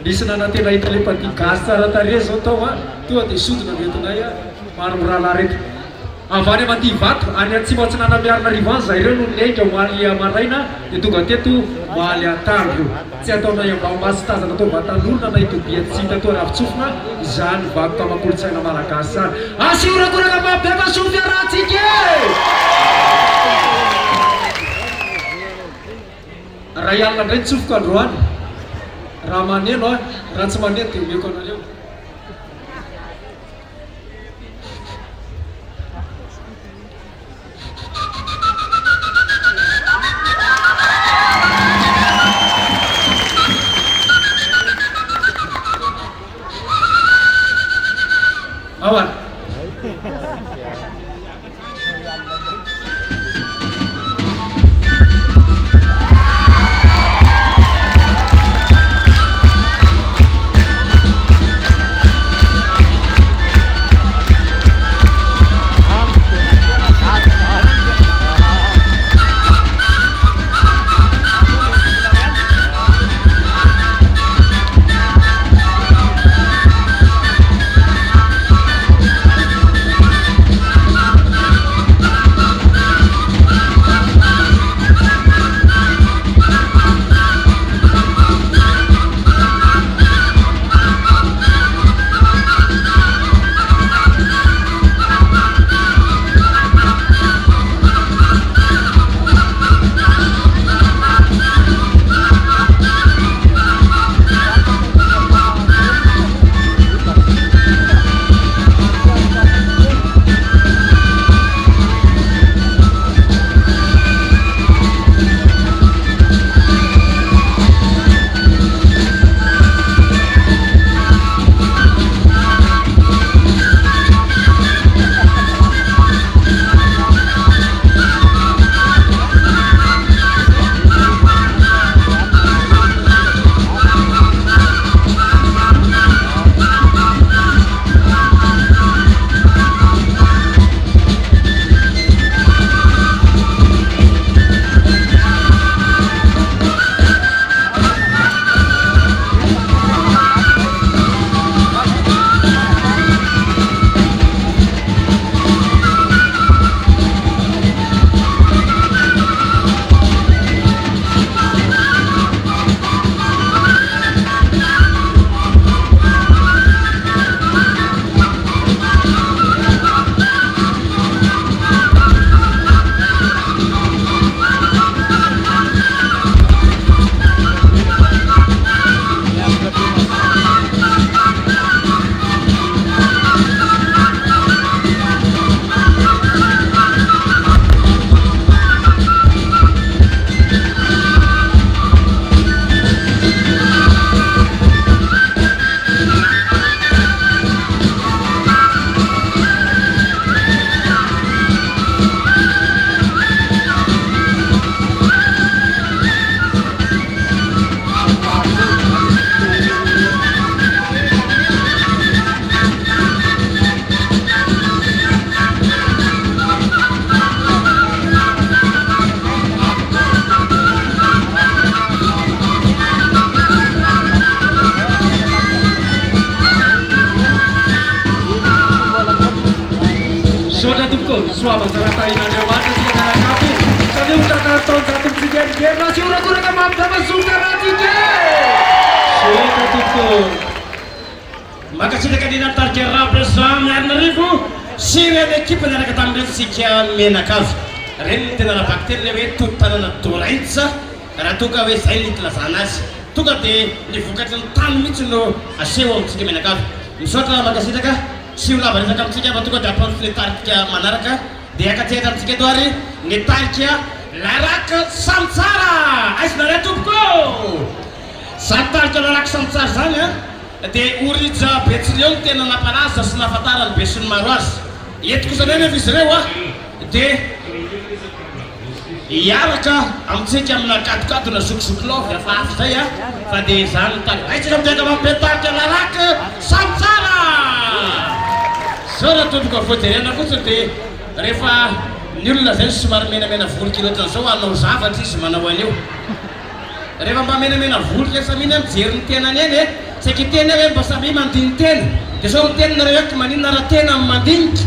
nisy nanantena hita le mpadia gasy tsara tare zao tao a tonga dia sodina metinay a maro mirahalahy reto avy any amanty vato any atsimo atsinana Miarinarivo any zay ireo no nenga hoaly amaraina dia tonga teto hoaly atariko tsy ataonay ambao-masy tazana atao vatan'olona na itodia tsy hita atao ravitsofina izany vakoka amakolontsaina malagasy zany asiorakoraka mabe masofy arahantsika raha ialina indray nitsofiko androany raha maneno a raha tsy maneno dia omeko anareo awan Tuko selamat datang Anda mata di negara kamu. Kami ucapkan tahun satu presiden game masih udah kemam sama saudara tiga. Sudah tutup. Makasih dekat di daftar kira bersama Ribu. Sire ekip na nakatambal sikia menakav. Ren tena bakter lewe tutana na toraitsa. Ratuka we sailit la sanas. Tuka te ni fukatan tan mitsuno asewo sikia menakav. Misota makasih dekat. Siula bari zakam sikia batuka dapat flitar kia manaraka. Dia kaceta sikia tuari nitar kia larak samsara. Ais naretupko. Santar kia larak samsara zanga. De urija betrion tena naparasa sy nafantarany be sy ny maro azy entiko zany hoe izy ireo a de hiaraka amintsika amina kadokadona zokizokolao efa afy zay a fa de zany tany aitsika miteka mampetarika laraka samy tsara zao raha tompoko voajerena fotsiny de rehefa ny olona zay somary menamena volo kiloatra zao anao zavatra izy manao an'io rehefa mba menamena volo lesa mihiny mijery ny tenany eny e seky tena hoe mba samy mandiny tena de sao tenanareo eky maninona raha tena mandinika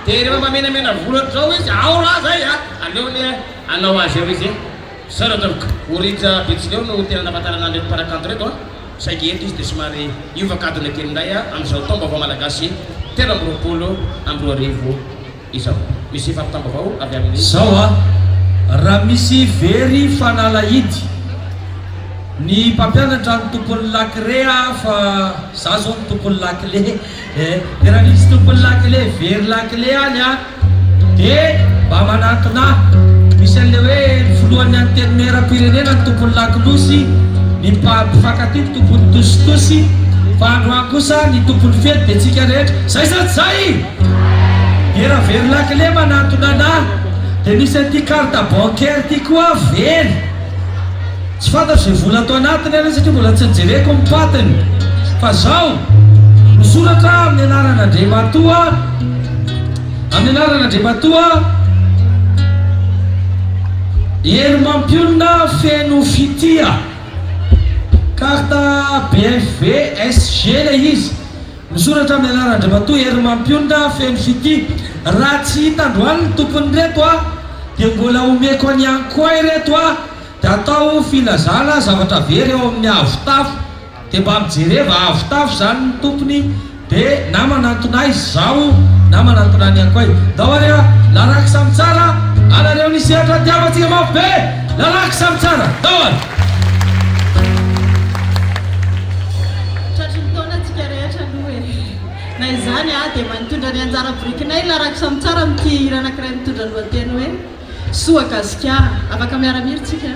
de rehefa mba menamena volo zao izy ao raha zay a aleony anao azy eo izy sao raha tavoko orija betsileo no tena nafatarana andreto parakanto reto a saiky eto izy de somary iovakadona kely ndray a am'izao taom-baovao malagasy telo amby roapolo amby roa arivo izao misy fampitam-baovao avy amin'ny zao a raha misy very fanalahidy ny mpampianatra ny tompony lakrea fa za zao ny tompony lakle de raha misy tompony lakle very lakle any a de mba manatona misy an'le hoe filohan'ny anteny mera-pirenena ny tompony lakilosy ny mpifankaty ny tompony tositosy fa androany kosa ny tompony fety de tsika rehetra zay sady zay de raha very lakle manatona ana de misy an'ity carte bancaire ty koa very tsy fantatro zay vola atao anatiny any satria mbola tsy nijereko mipatiny fa zao misoratra amin'ny anaran'Andriamatoa hery mampiolona feno fitia carte BFVSG le izy misoratra amin'ny anaran'Andriamatoa hery mampiolona feno fitia raha tsy hitandroany ny tompony reto a de mbola omeko any any koa reto a de atao filazana zavatra very eo amin'ny avotafo de mba mijereva avotafo zany ny tompony de na manantona izy zao na manantona any any koa dao area laraky samy tsara anareo nisy etra diavatsika mafy be laraky samy tsara dao ary tratry ny taona tsika rehetra aloha e na izany a de manitondra ny anjara borikinay laraky samy tsara mity iranakiray mitondra lohateny hoe soa gasikara afaka miara-miry tsika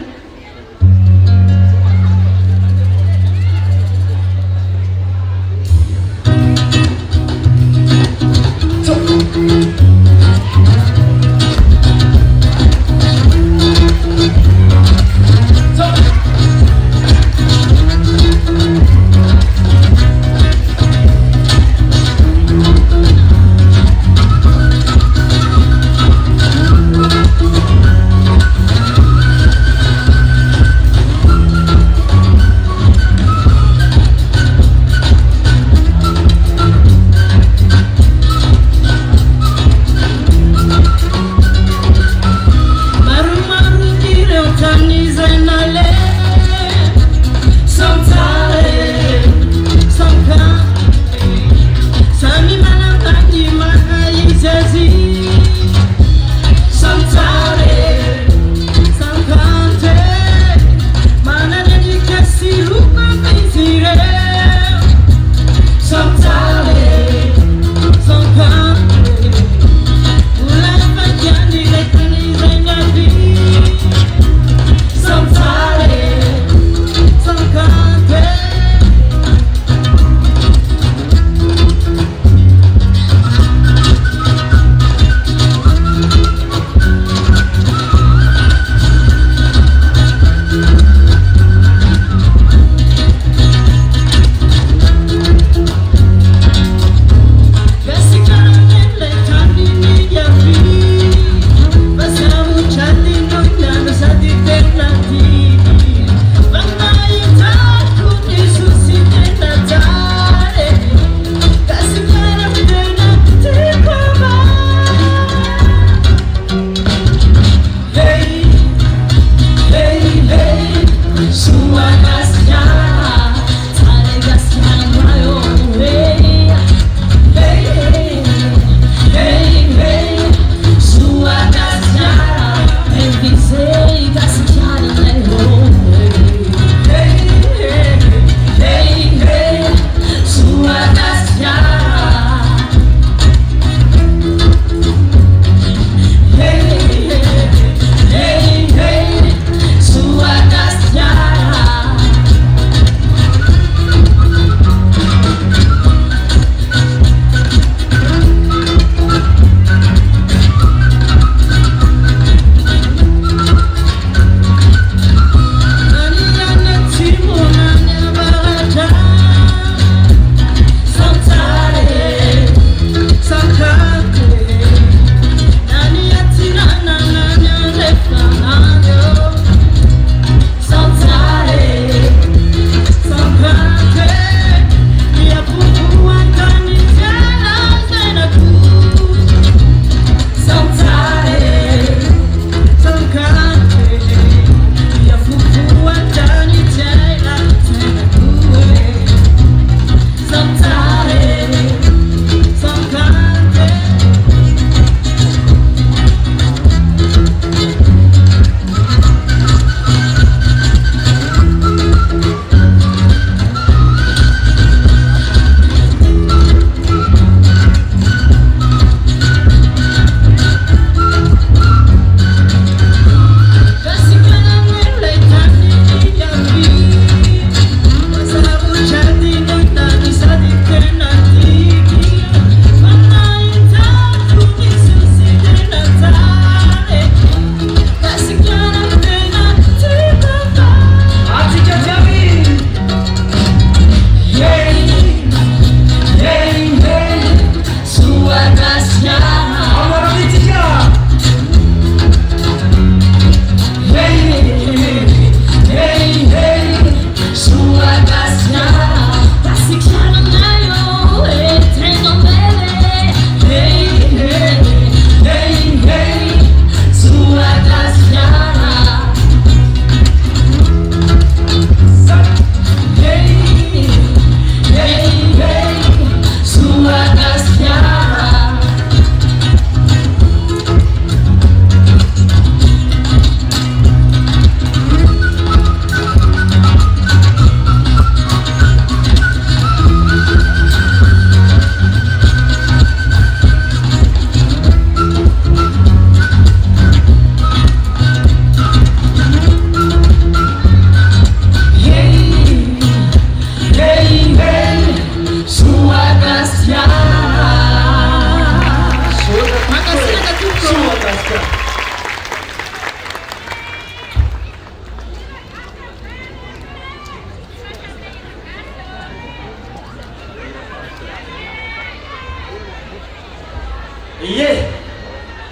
Iye,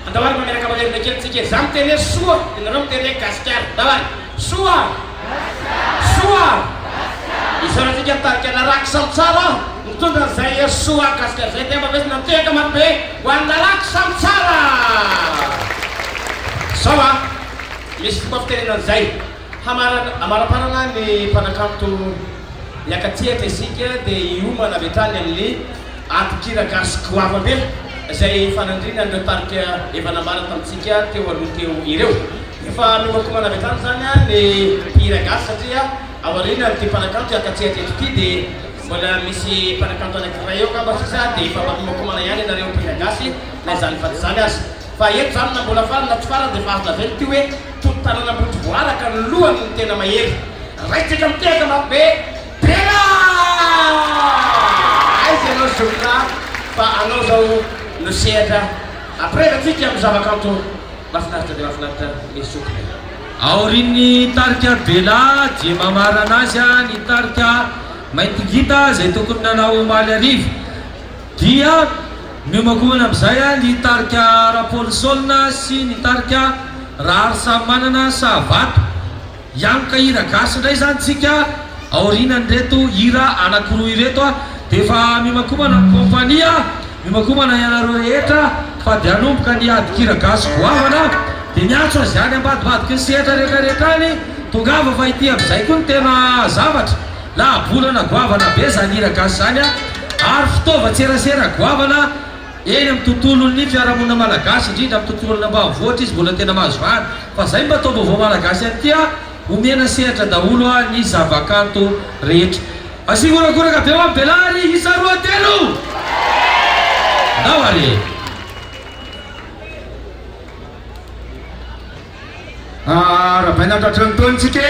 andawar mereka bagaimana sikit-sikit. Zamtene suah, dinarong tene kaskar. Dawar, suah, suah. Isara sikit tak kena raksam sara. Untuk dan saya suah kaskar. Saya tiap habis nanti akan mampu. Wanda raksam sara. Sawa, misbah tene dan saya. Hamaran parangan di panakam tu. Ya kacia tesiknya di rumah nabitan yang li. At kira kas kuava bil. Zay fanandrinan do tarkia efa nambarana tamitsika teo aloha teo ireo efa mimako manavy tany zany a le hira gasy satria aoriana ty mpanakanto akatsika teto ty de mbola misy mpanakanto anankiray eo kamba sisa de efa mimako mana ihany nareo hira gasy na zany fa ty zany azy fa eto zany na mbola farany na tsy farany de fa azo lavely ty hoe totananambotry voaraka ny lohany ny tena mahery raitsika miteka mabe tena aizy anao zokona fa anao zao no sehatra après atsika amin'ny zavakanto mahafinaritra dia mahafinaritra misokony aorin'ny tarika bela je mamarana azy a ny tarika maintigita zay tokony nanao omaly arivo dia miomakomana amin'izay a ny tarika rapolsolna sy ny tarika rarsa manana savato ianoka hira gasy indray zany tsika aorinan'ireto hira anakiroa ireto a dia efa miomakomana kompania miomakomana ianareo rehetra fa dia hanomboka ny adikira gasy goavana dia miantso azy any ambadibadiky ny sehatra rehetrarehetra any tongava fa ity amin'izay koa ny tena zavatra labolana goavana be zany hira gasy zany a ary fitaovan-tserasera goavana eny amin'ny tontolon'ny fiarahamonina malagasy indrindra amin'ny tontolona mba mivoatra izy mbola tena mahazo vany fa zay mba atao vaovao malagasy any ty a omena sehatra daholo a ny zavakanto rehetra asigorakoraka be ho belary isa roa telo ndao ary raha bainandratra ny taontsika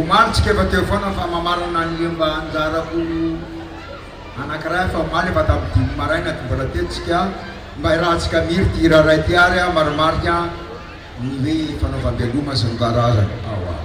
omalitsika efa teo foana fa mamarana ny mba anjarako anankiray fa omaly efa tamin'ny dimy maraina ty mbola tetsika mba irahantsika miry ty iraray ty ary a marimarika ny hoe fanaovam-beloma sy ny karazany aoa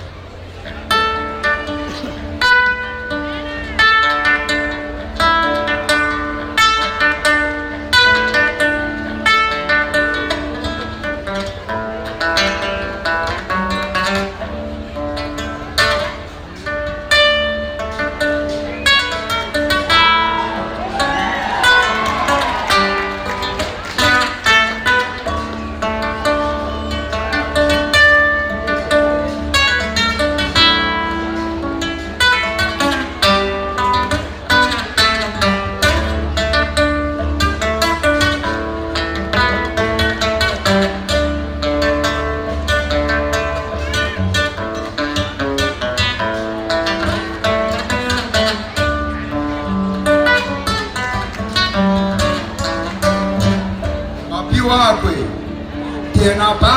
tena ba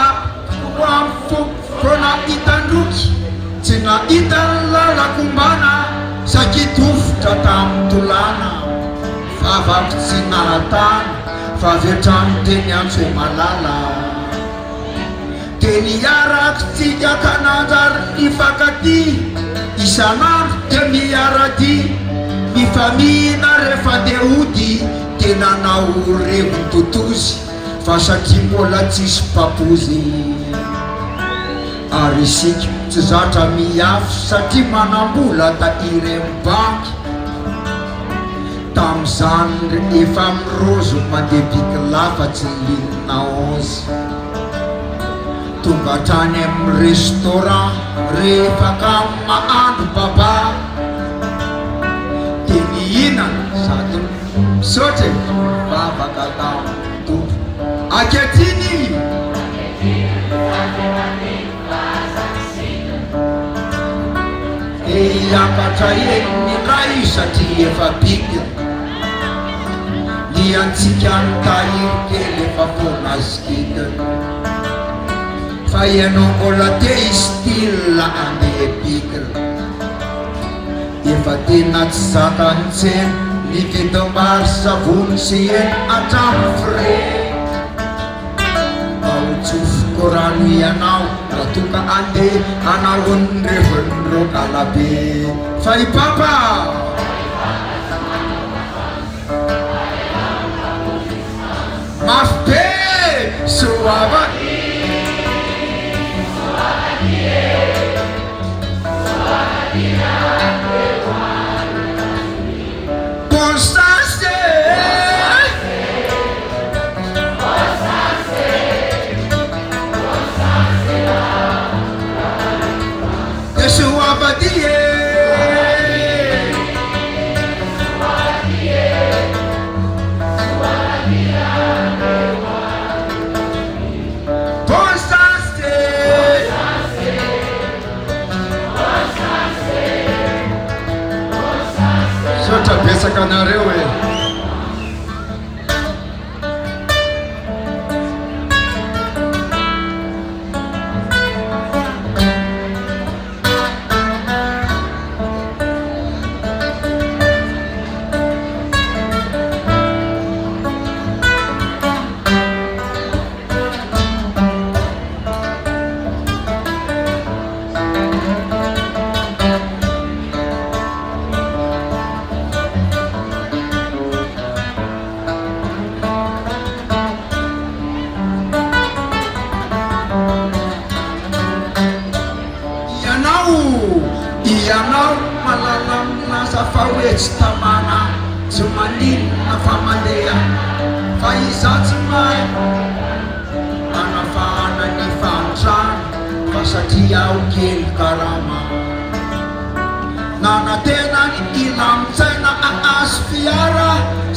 foana hitandroky tsy nahita ny lalakombana sakitofotra tamin'ny tolana vavako tsy nahatana fa vetrano teny antso malala teny iarako tsika kananjary ny fakaty isanandro te miaraty mifamina rehefa de ody tena nao revo totozy fa satria mbola tsisy papozy ary isika tsy zatra miafo satria manambola tahiry amin'ny banky tam'izany efa mirozo mandeha bikilafa tsy linina 11 tonga trany amin'ny restaurant rehefa ka mahandro baba de mihinana sady aketiny iakatra egny ray satria efa biky ny antsika nitahiry kely efa fonazikika fa ianao mbola te istyle ande bikra efa tena tsy zakantsena ny vidombary savony sy eny atramo fre aotsofoko rano ianao raha toka andeha anaon'ny revin'ireo kalabe fa ipapa mafy be soava Constance Yeshua Badie Besaka nareo e ianao malala milaza fa hoe tsy tamana tsy maninona fa mandeha fa iza tsy mahay manafahana ny fantrano fa satria aho kely karama nanatena ny ilamtsaina ahazo fiara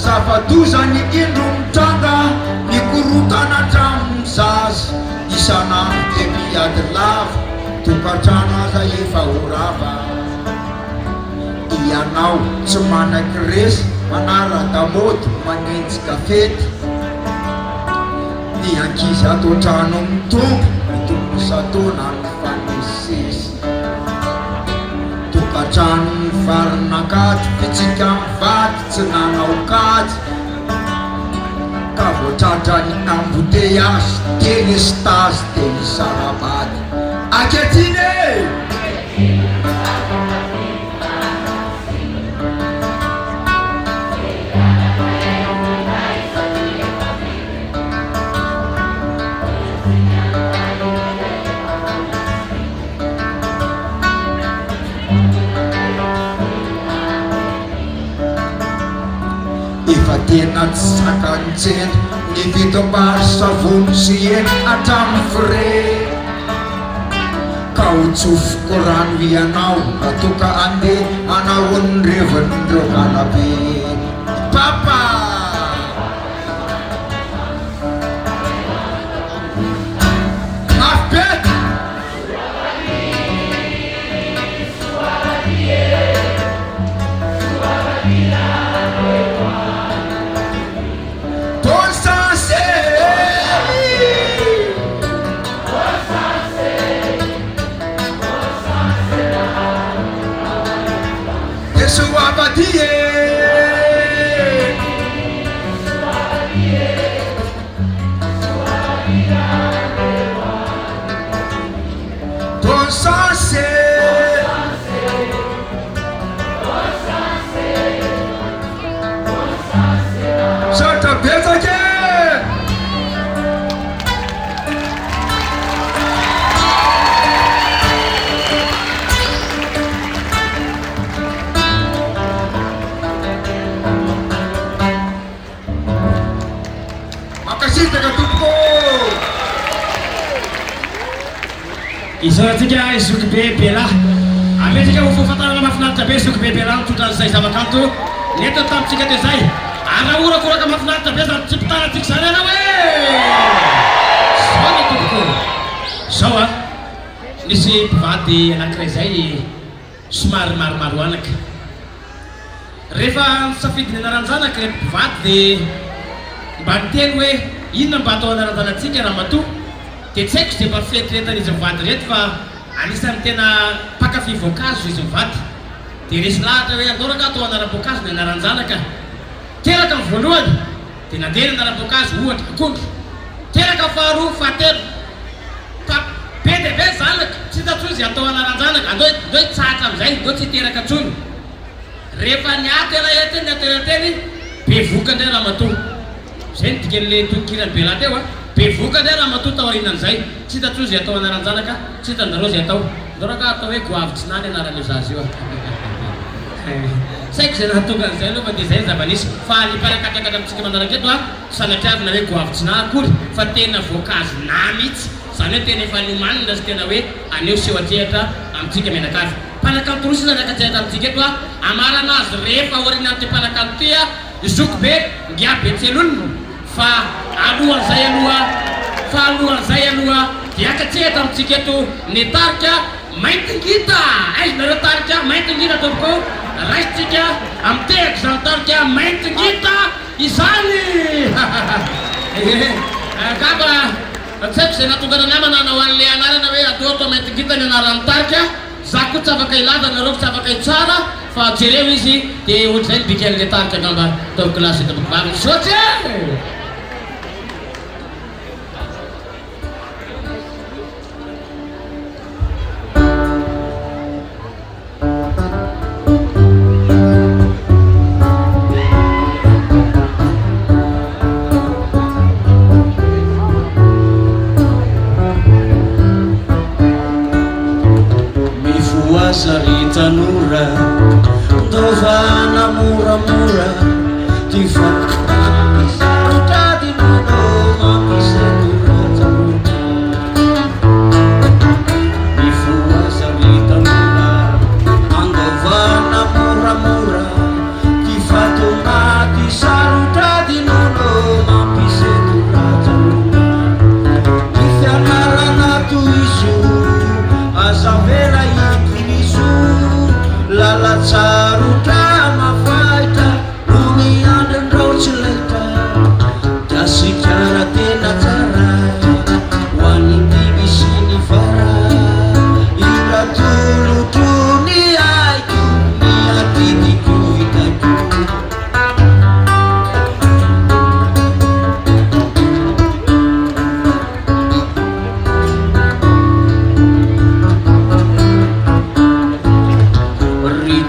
zavadozany indro mitranga ny korotana andramony zazy isanandro de miady lava tokatrano aza efa orava ianao tsy manaky resy manara-damody manenjika fety ny ankizy ato trano mitombo mitombo satona ny fanesesy tokatrano ny varinakady fitsika mivady tsy nanao kady ka voatratrany amboteiazy teny stazy de isarabady aketine efa tena tsy sakantsena ny vidombary savony sy eny atramo fre ka hotsofoko rano ianao raha toka andeha anaon'ny revin'ireo kalabe papa mafy be Suavadie Consance Santa Bezake Izaratsika izoky be Bela ametrika ho fahafantarana mahafinaritra be izoky be Bela mitondra an'izay zavakanto neto tamintsika teo zay araorakoraka mafinaritra be zany tsipitaratsika zany ana hoe zao ny tompoko zao a nisy mpivady anankiray zay somary maromaro anaka rehefa misafidiny anaranjanaka re mpivady dia mba niteny hoe inona mba atao anaranjanatsika raha matoa dia tsy haiko zay mba firetretana izy mivady reto fa anisan'ny tena mpakafy voankazo izy mivady dia resy lahatra hoe andoraka atao anaram-boankazo ny anaranjanaka teraka ny voalohany dia nandeha ny anaram-boankazo ohatra akondro teraka faharoa fahatelo be dia be zanaka tsy hitantsony zay atao anaranjanaka andao tsatra amizay andao tsy teraka ntsony rehefa niaty ela eteny aterateny be voka ndray raha matoa zay ny dikan'le tonkirany be laha teo a be voka ndray raha matoa taorinan'izay tsy hitantsony zay atao anaranjanaka tsy hitanareo zay atao ndoraka atao hoe goavitsy nany anaran'io zazy io a saiko zay nahatonga an'izay aloha fa dia zay zava-nisy fa niparakatakatra amitsika manaraketo a sanatriavina hoe goavitsy na akory fa tena voankazo na mihitsy zany hoe tena efa niomanina sy tena hoe aneo seho atrehatra amintsika menakavy mpanakantorosy nanakatrehatra amintsika eto a amarana azy rehefa orinan'ity mpanakanto ty a izoko be ngiabe tselonina fa alohan'izay aloha dia akatrehatra amintsika eto ny tarika maintingita aizinareo tarika maintingita tompoko raisitsika amiteraka zany tarika maintingita izany kaba tsy haiko zay nahatonga nanamana anao an'le anarana hoe atao atao maintingita ny anaran'ny tarika za koa tsy afaka ilava nareo tsy afaka itsara fa jereo izy dia ohatr'izay ny bikan'le tarika angamba ataoko lasy tompokobavy sotra Sari tanura dovana mura ti fa di nudo ma mi mi fua sari tanura dovana mura ti fa tomati saluta di nudo ma mi ti fiamarana tu isu asavera lala caruta mafaita dunia dan roceleta kasih cara tena cara wanita di sini fara ira tulu dunia itu niat diriku itaku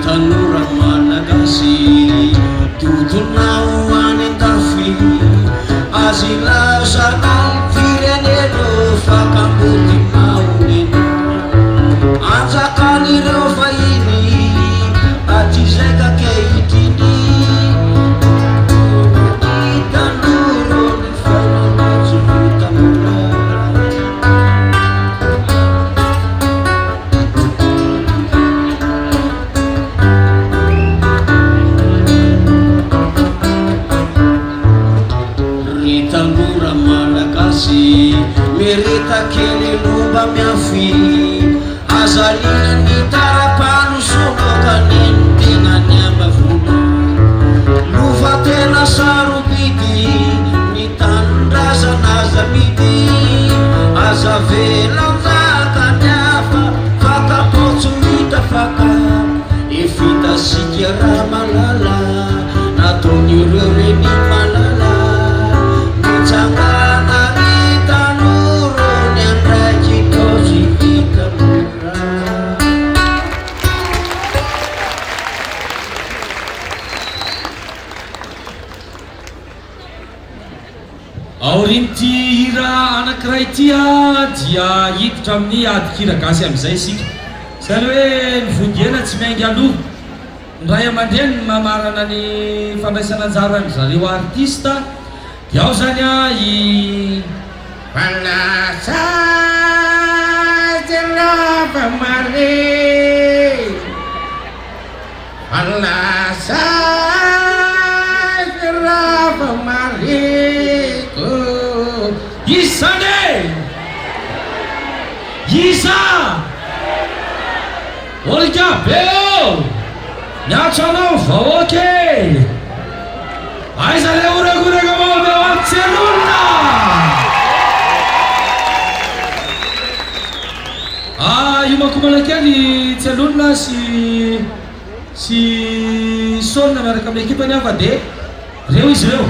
Tanura Managasi Tutunau anentafi Azila sanal firenero Fakambuti maunino Anzakani rofa ini Atizeka keitini Itanuro ni fana Zuhuta mula Tambura Managasi merita kele lumba miafi azalina ni tarapanu sono kanin tinanya bafuno luva tena sarubiti ni tanda sana zabiti azavela zakanyafa faka potsumita faka ifita sikiara malala natoni roreni malala Sangana kita nurun yang rajito kita murah. Aurinty hira anankiray tia dia hiditra amin'ny adikira gasy amin'izay isika zany hoe nivodiana tsy maingy aloha ny ray aman-dreny mamarana ny fandraisana anjara zareo artista Yao zanya I Palasa Jela Pamari Palasa rava mareko isane isa olika beo niatsanao vahoaky aiza le oregorega maomeo antselona io makomalakely tselona sy saulina miaraka amin'ny ekipany afa de reo izy reo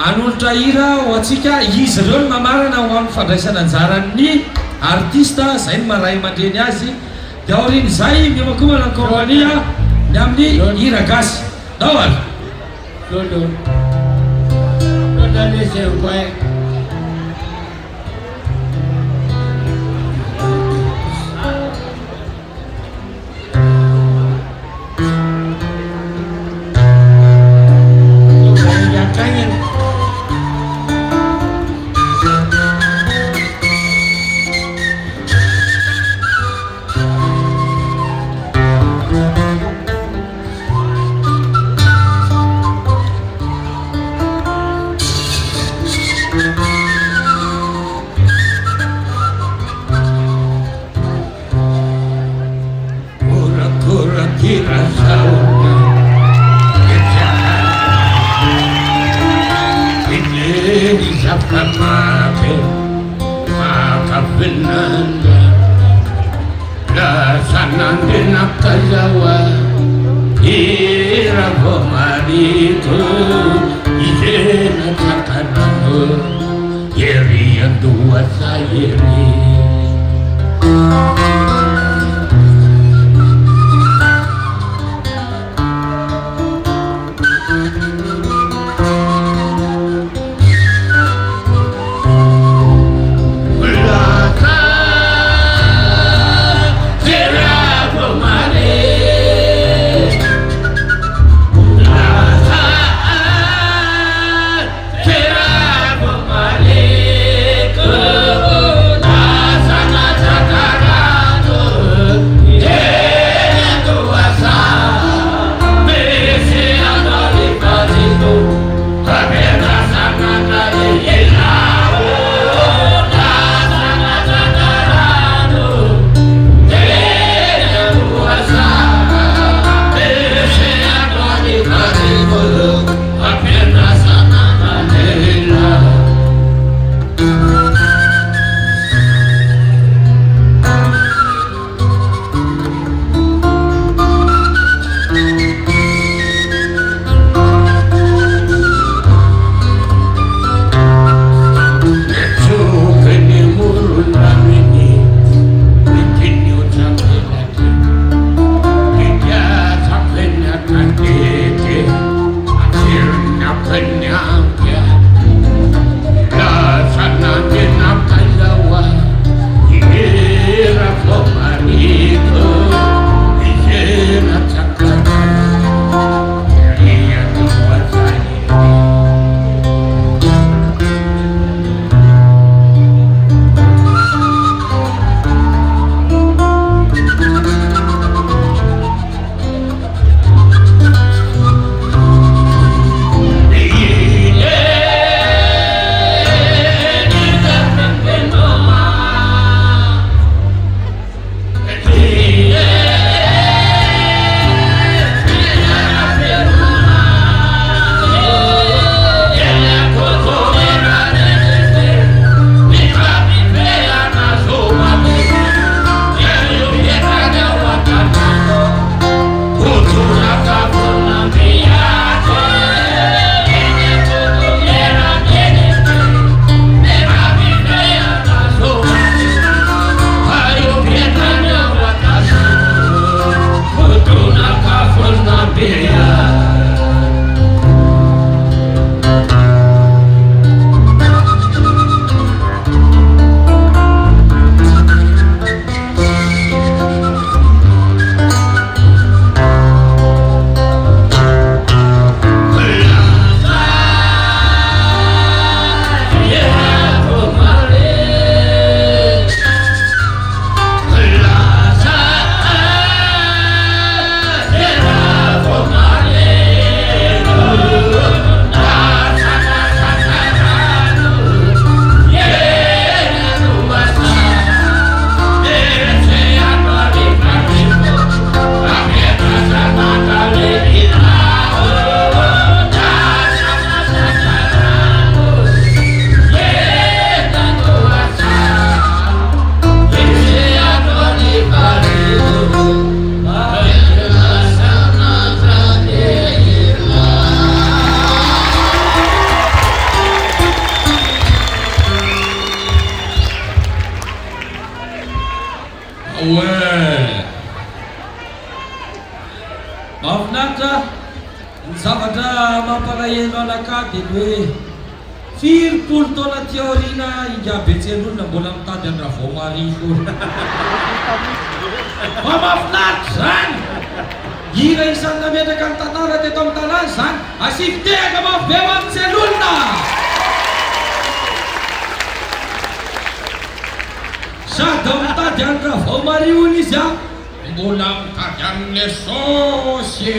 anolotra hira ho atsika izy reo ny mamarana ho amin'ny fandraisana anjaran'ny artista zay ny maray mandreny azy de aorin'izay miamakomana ny kompania ny amin'ny hira gasy dao ary Lolo leseu koe mampalahelo anakah dia hoe firy-polo taona teorina ingabetsen'olona mbola mitady andraha voamarivo fa mafinaritra zany hira isan'ny nametraka ny tantara teto amin'ny tanàna zany asivitehaka mafibe mampisen'olona sady mitady andraha voamariona izy a mbola mitady amin'ny sosy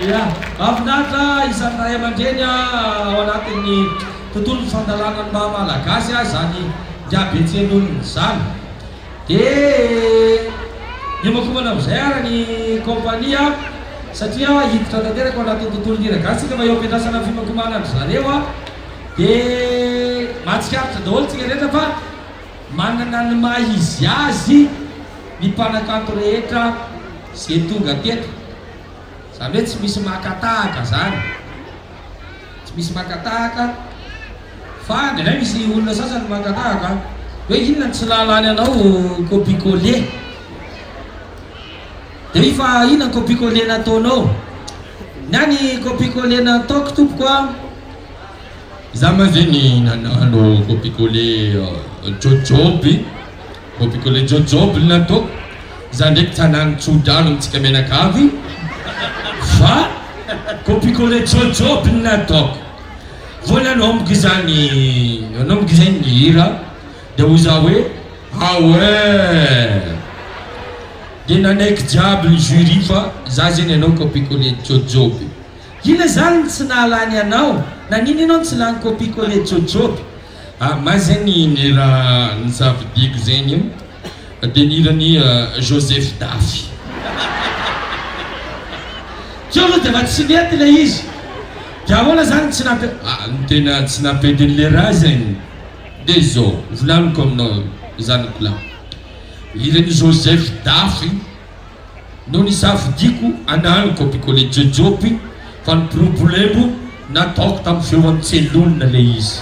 ia mafinaritra isan'ny ray aman-dreny ao anatin'ny tontolo fandalana ny maha malagasy zany diabetsen'olona zany dia niomakomana amin'izay ara ny kompania satria hiditra tanteraka ao anatin'ny tontolo niragasy tsika mba eo ampiandrasana fimakomana andry zareo dia mahatsikaritra daholo tsika rehetra fa manana ny maha izy azy ny mpanakanto rehetra zay tonga teto zany hoe tsy misy makatahaka zany tsy misy makatahaka fa ndraindray misy olona sasany makatahaka hoe inona tsy lalany anao copie-collé dia fa inona copie-collé nataonao niany copie-collé nataoko tompoko za ma zany nanano copie-collé jojoby copie-collé jojoby nataoko za ndraiky tanàny tsodrano mitsika menakavy fa copie-collé jojoby nataoko vola anomboka izany anomboka izany ny hira dia hoy za hoe awe dia nanaiky jiaby ny jury fa za zany anao copie-collé jojoby ina zany tsy nahalany anao na nino ianao tsy lany copie-collé jojoby ma zany ny raha ny savidiko zany io dia ny hirany Joseph Dafy teo aloha dia fa tsy mety ilay izy dia ahoana zany tsy nampe ny tena tsy nampedin'le raha zany dia zao volaniko aminao zanako la hirany Joseph Dafy no ny savidiko anano copie-collé jojoby fa ny problemo nataoko tamin'ny feo antselonina le izy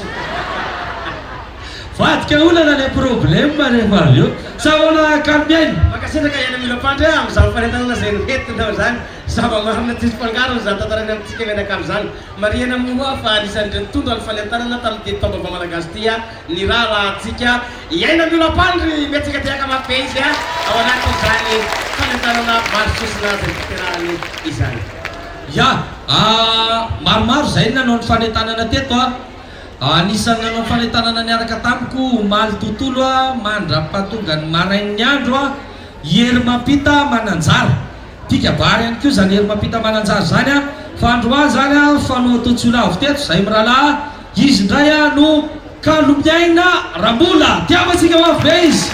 vadika olana le problème rehefa avy eo sa ona kalmiainy makasetraka iana mila pandre amin'izany fanentanana zay nentinao zany zava-marina tsisy fangarony zany tantarany amintsika menakavy zany mariana moa fa anisan'ireny tondo any fanentanana tamin'ity taom-baovao malagasy ty ny raha rahantsika iaina mila pandry metsika tiaka mafe izy ao anatin'izany fanentanana marososina zay fiterahany izany ya maromaro zay nanao ny fanentanana teto anisan'ny nanao ny fanentanana niaraka tamiko maly tontolo mandrapatonga ny marain'ny andro hery mampita mananjara tika bary ihany koa zany hery mampita mananjara zany fa androany zany fanao tontsolavo teto zay mirahalahy izy ndray no kalomiaina rambola tiavatsika mafibe izy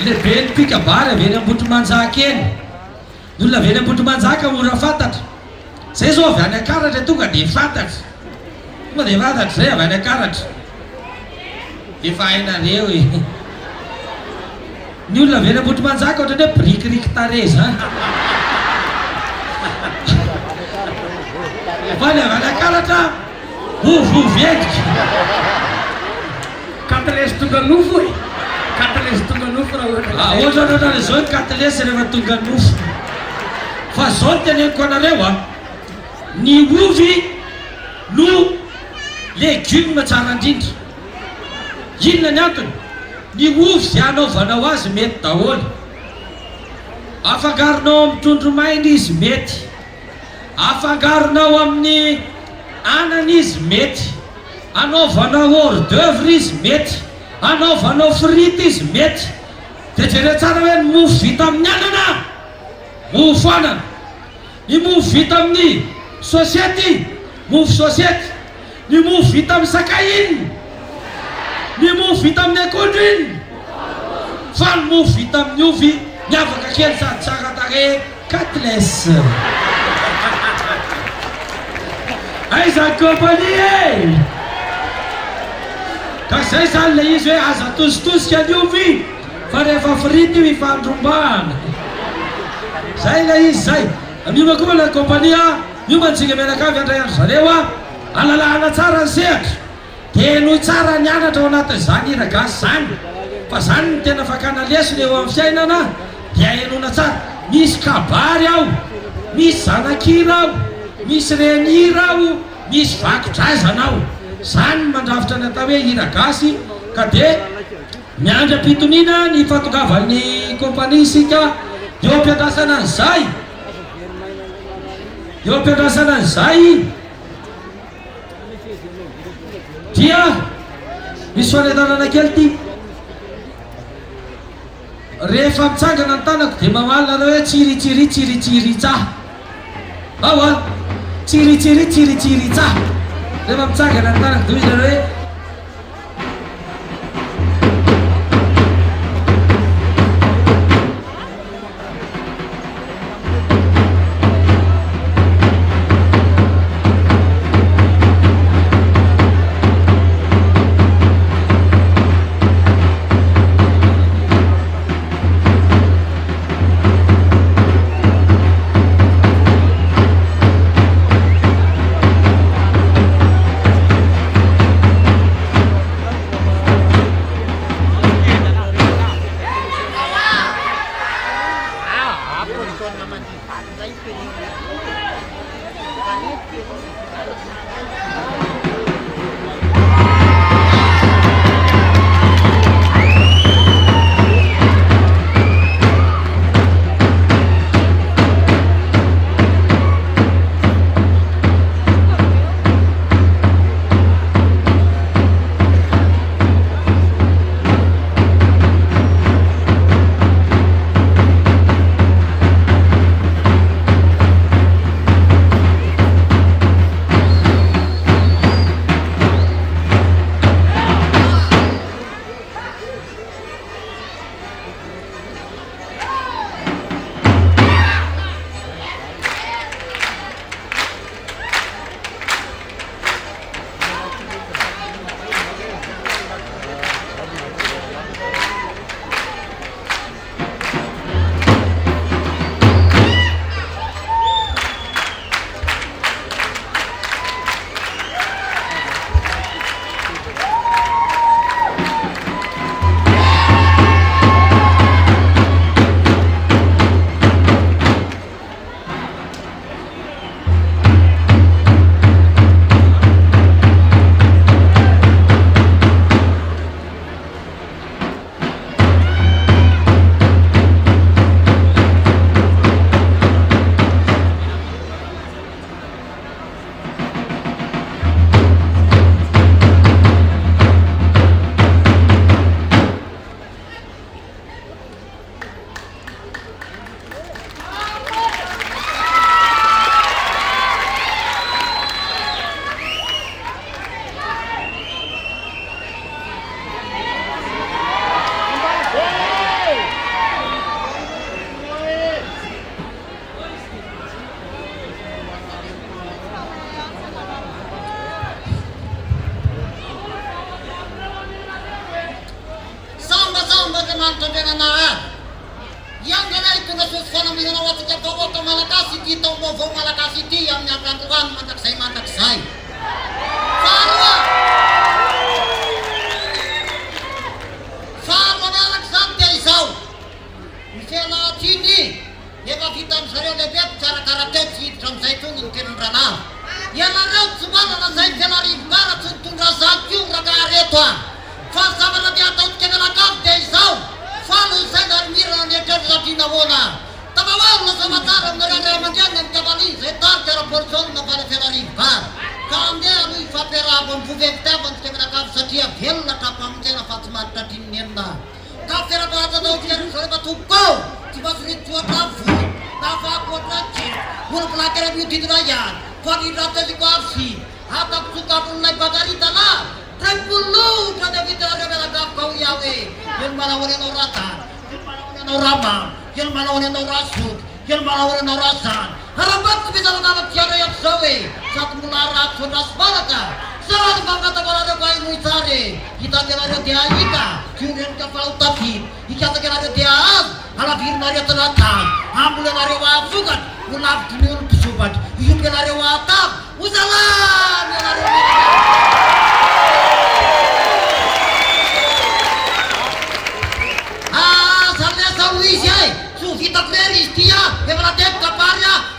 lehibe ny pikabary avy eny ambotry manjaka eny ny olona avy eny ambotry manjaka mora fantatra zay zao avy any akaratra tonga dia fantatra tonga dia fantatra zay avy any akaratra efa hainareo ny olona avy eny ambotry manjaka ohatrany hoe brikiriky tareza fa ny avy any akaratra ovovendrika katlesy tonga nofo katlesy tonga nofo raha ohatrany zao katlesy rehefa tonga nofo fa zao ny teneniko anareo ny ovy no legioma tsara indrindra inona ny antony ny ovy zay anaovanao azy mety daholo afangaronao amin'ny trondromaina izy mety afangaronao amin'ny anana izy mety anaovanao hors d'œuvre izy mety anaovanao frity izy mety dia jere tsara hoe ny mofo vita amin'ny anana mofo anana ny mofo vita amin'ny sosiety mofo sosiety ny mofo vita amin'ny sakainy ny mofo vita amin'ny akondriny fa ny mofo vita amin'ny ovy miavaka kely sady tsara tare katlesse aizany compagnie ka zay zany le izy hoe aza tositosika ny ovy fa rehefa frity io ifandrombana zay le izy zay mioma koa la compagnie miomantsika menakavy andray andro zareo alalahana tsara ny sehatra dia noho tsara ny anatra ao anatin'izany iragasy zany fa zany ny tena fakana lesona eo amin'ny fiainana dia hainona tsara misy kabary ao misy zanakirao, misy renirao, misy vakidrazanao. Zany mandrafitra ny atao hoe hira gasy ka dia miandry am-pitonina ny fahatongavan'ny kompania isika eo am-piandrasana an'izay, eo am-piandrasana an'izay dia misy fanetanana kely ty. Rehefa mitsangana ny tanako dia mamalina hoe tsiritsiritsiritsiritsah. Ao a tsiritsiritsiritsiritsah. Rehefa mitsangana ny tanako dia izy hoe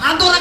Andora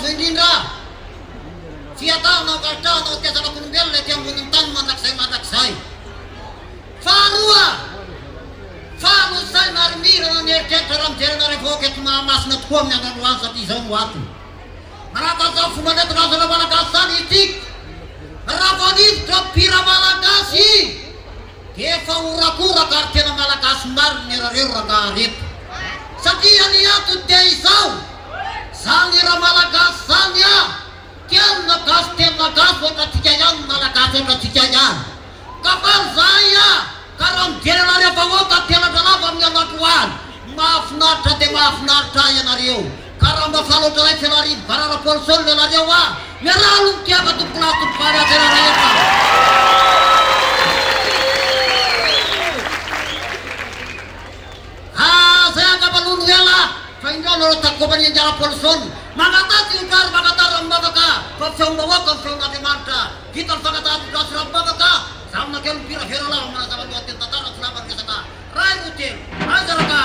lavo indrindra tsy ataonao kalitaonao ty azanak'olombelona ty amboniny tany mandrakizay faharoa fahanosay marimirana ny eritreritra raha mijerana revoka eto mahamasina tokoa amin'ny androany satria zao no atony manakazao fomba nentinazana malagasy zany itika raha vaniditra mpira malagasy de efa orakoraka ary tena malagasy mariny erareo rangahareto satria ny antony de izao zany raha malagasy zany a tena gasy ohatra tsika ihany malagasy ohatra tsika ihany ka fanizay a ka raha mijery anareo vahoaka telan-dralava amin'ny androany mahafinaritra de mahafinaritra ianareo ka raha mba faloatra ray fianarivo barara-pôlisôny ianareo a miaralo mitiava tomponatompoany azy rehetra zay angabalolo ela fa indreo nareo takobany anjara-pôlisôny magnataty io kary magnatary ramibavaka fa feombahoaka ny feon'andriamanitra vita ny fagnatary gasy ramibavaka zaminakelo mpira veralava manazava-lohateny tantara tsy lava resaka ray roteny azaraka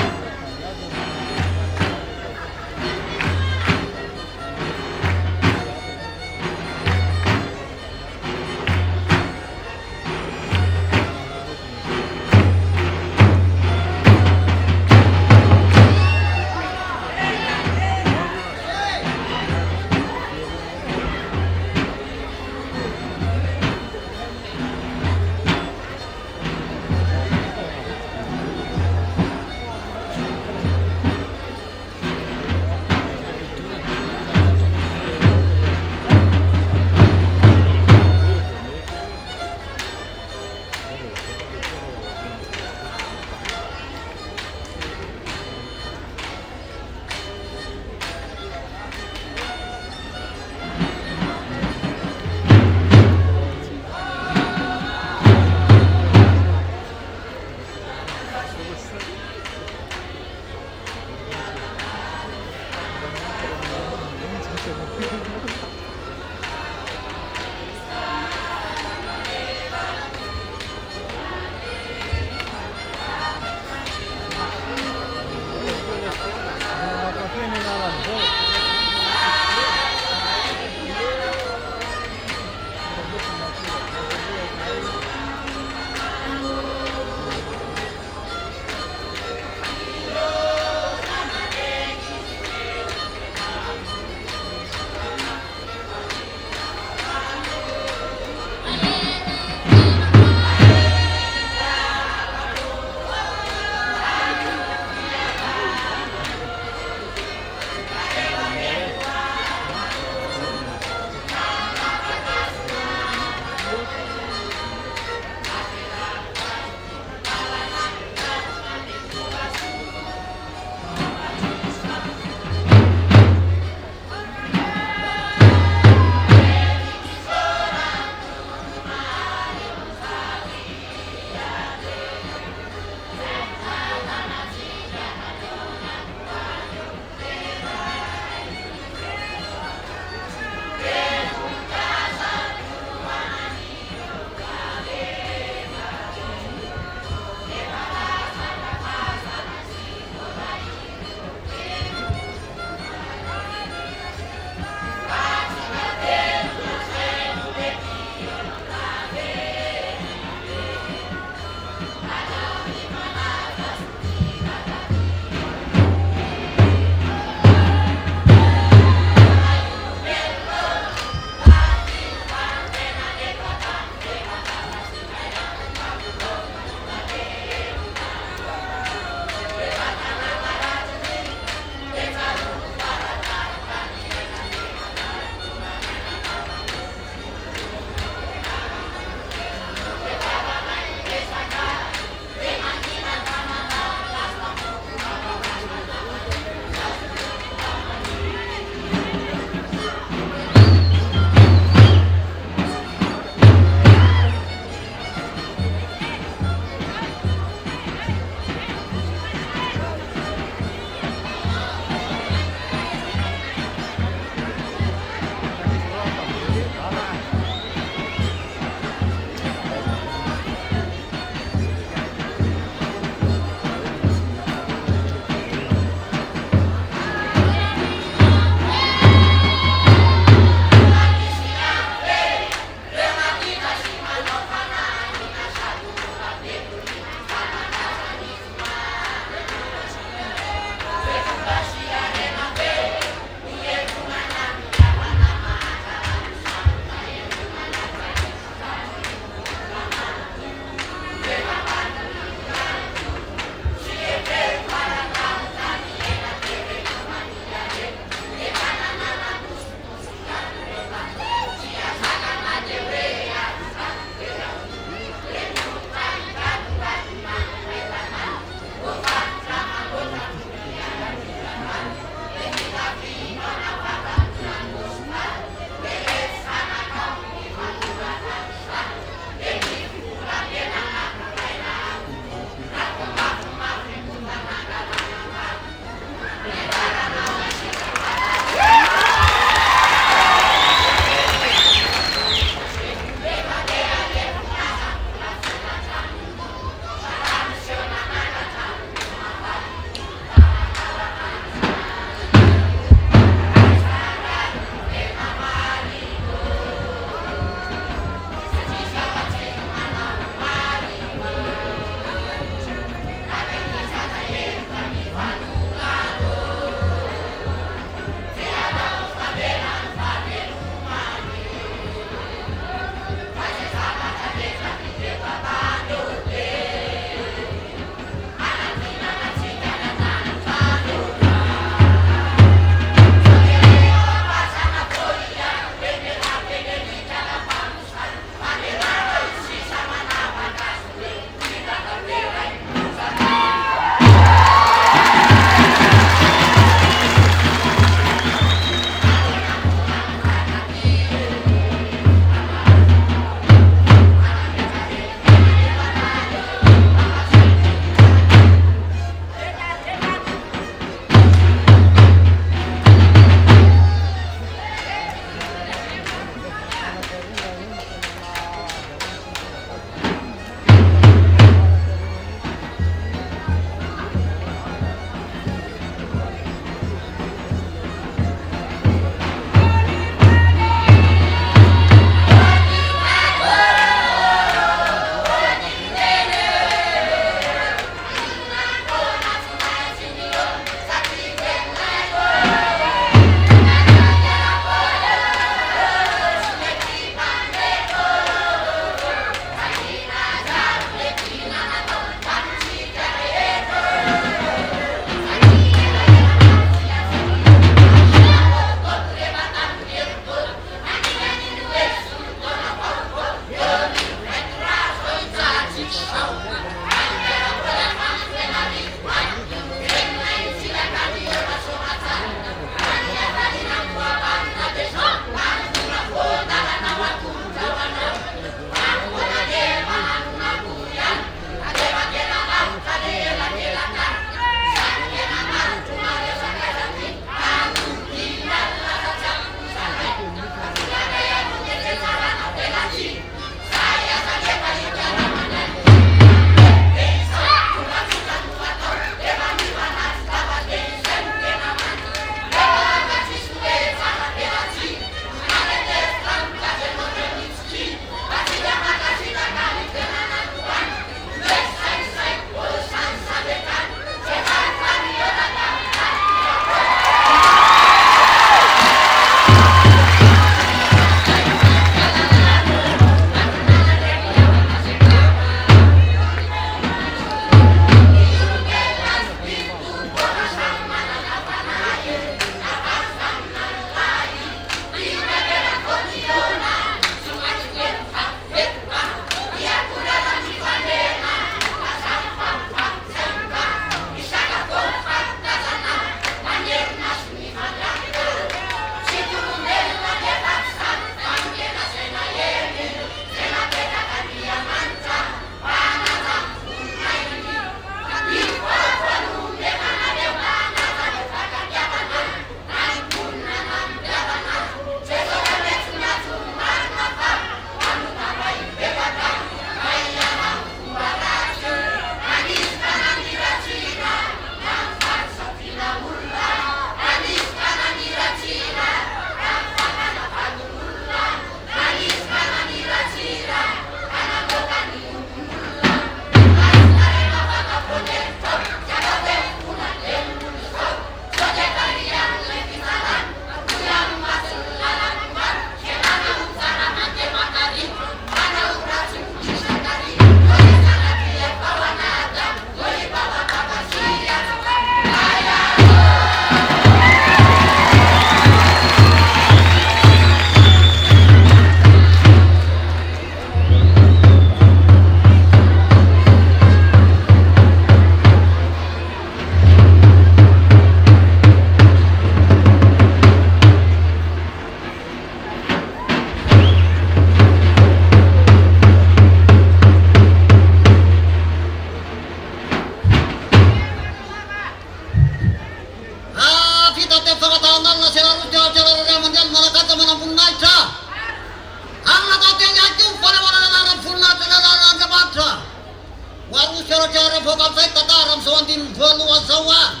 cara-cara vokal saya tataram sawantin volua sawa.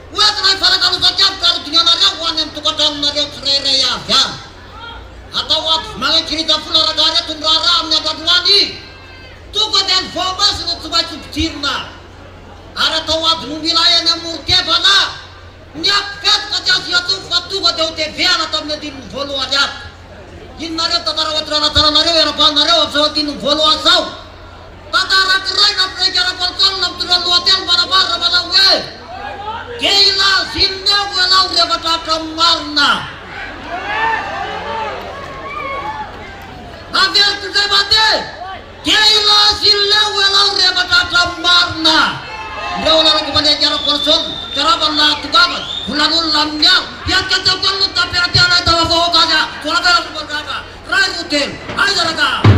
Wah kenai fala kalau setiap kalau dunia naria wanem tu kadang naria serere ya. Atau wat malah cerita pula raganya tundrara menyapa duani. Tu kadang fobas untuk sebaik subcirna. Ada tawat wilayah yang murke bana. Nyapkat kaca siatu fatu kadang tevian atau medin volua jat. Jin naria tatara watrana tara naria erapan naria wapsawatin volua saw. Tatara kerai na prekara palkal na turan luatian para pada we. Keila sinda welau dia bata kamarna. Nabiar kita bate. Keila sinda welau dia bata kamarna. Dia ular kepada cara person, cara bala tukaman, ulanul lamnya. Yang kata kalau tapi hati anak tahu kau kaja. Soalnya kalau berkata, rai rutin, ayo jaga.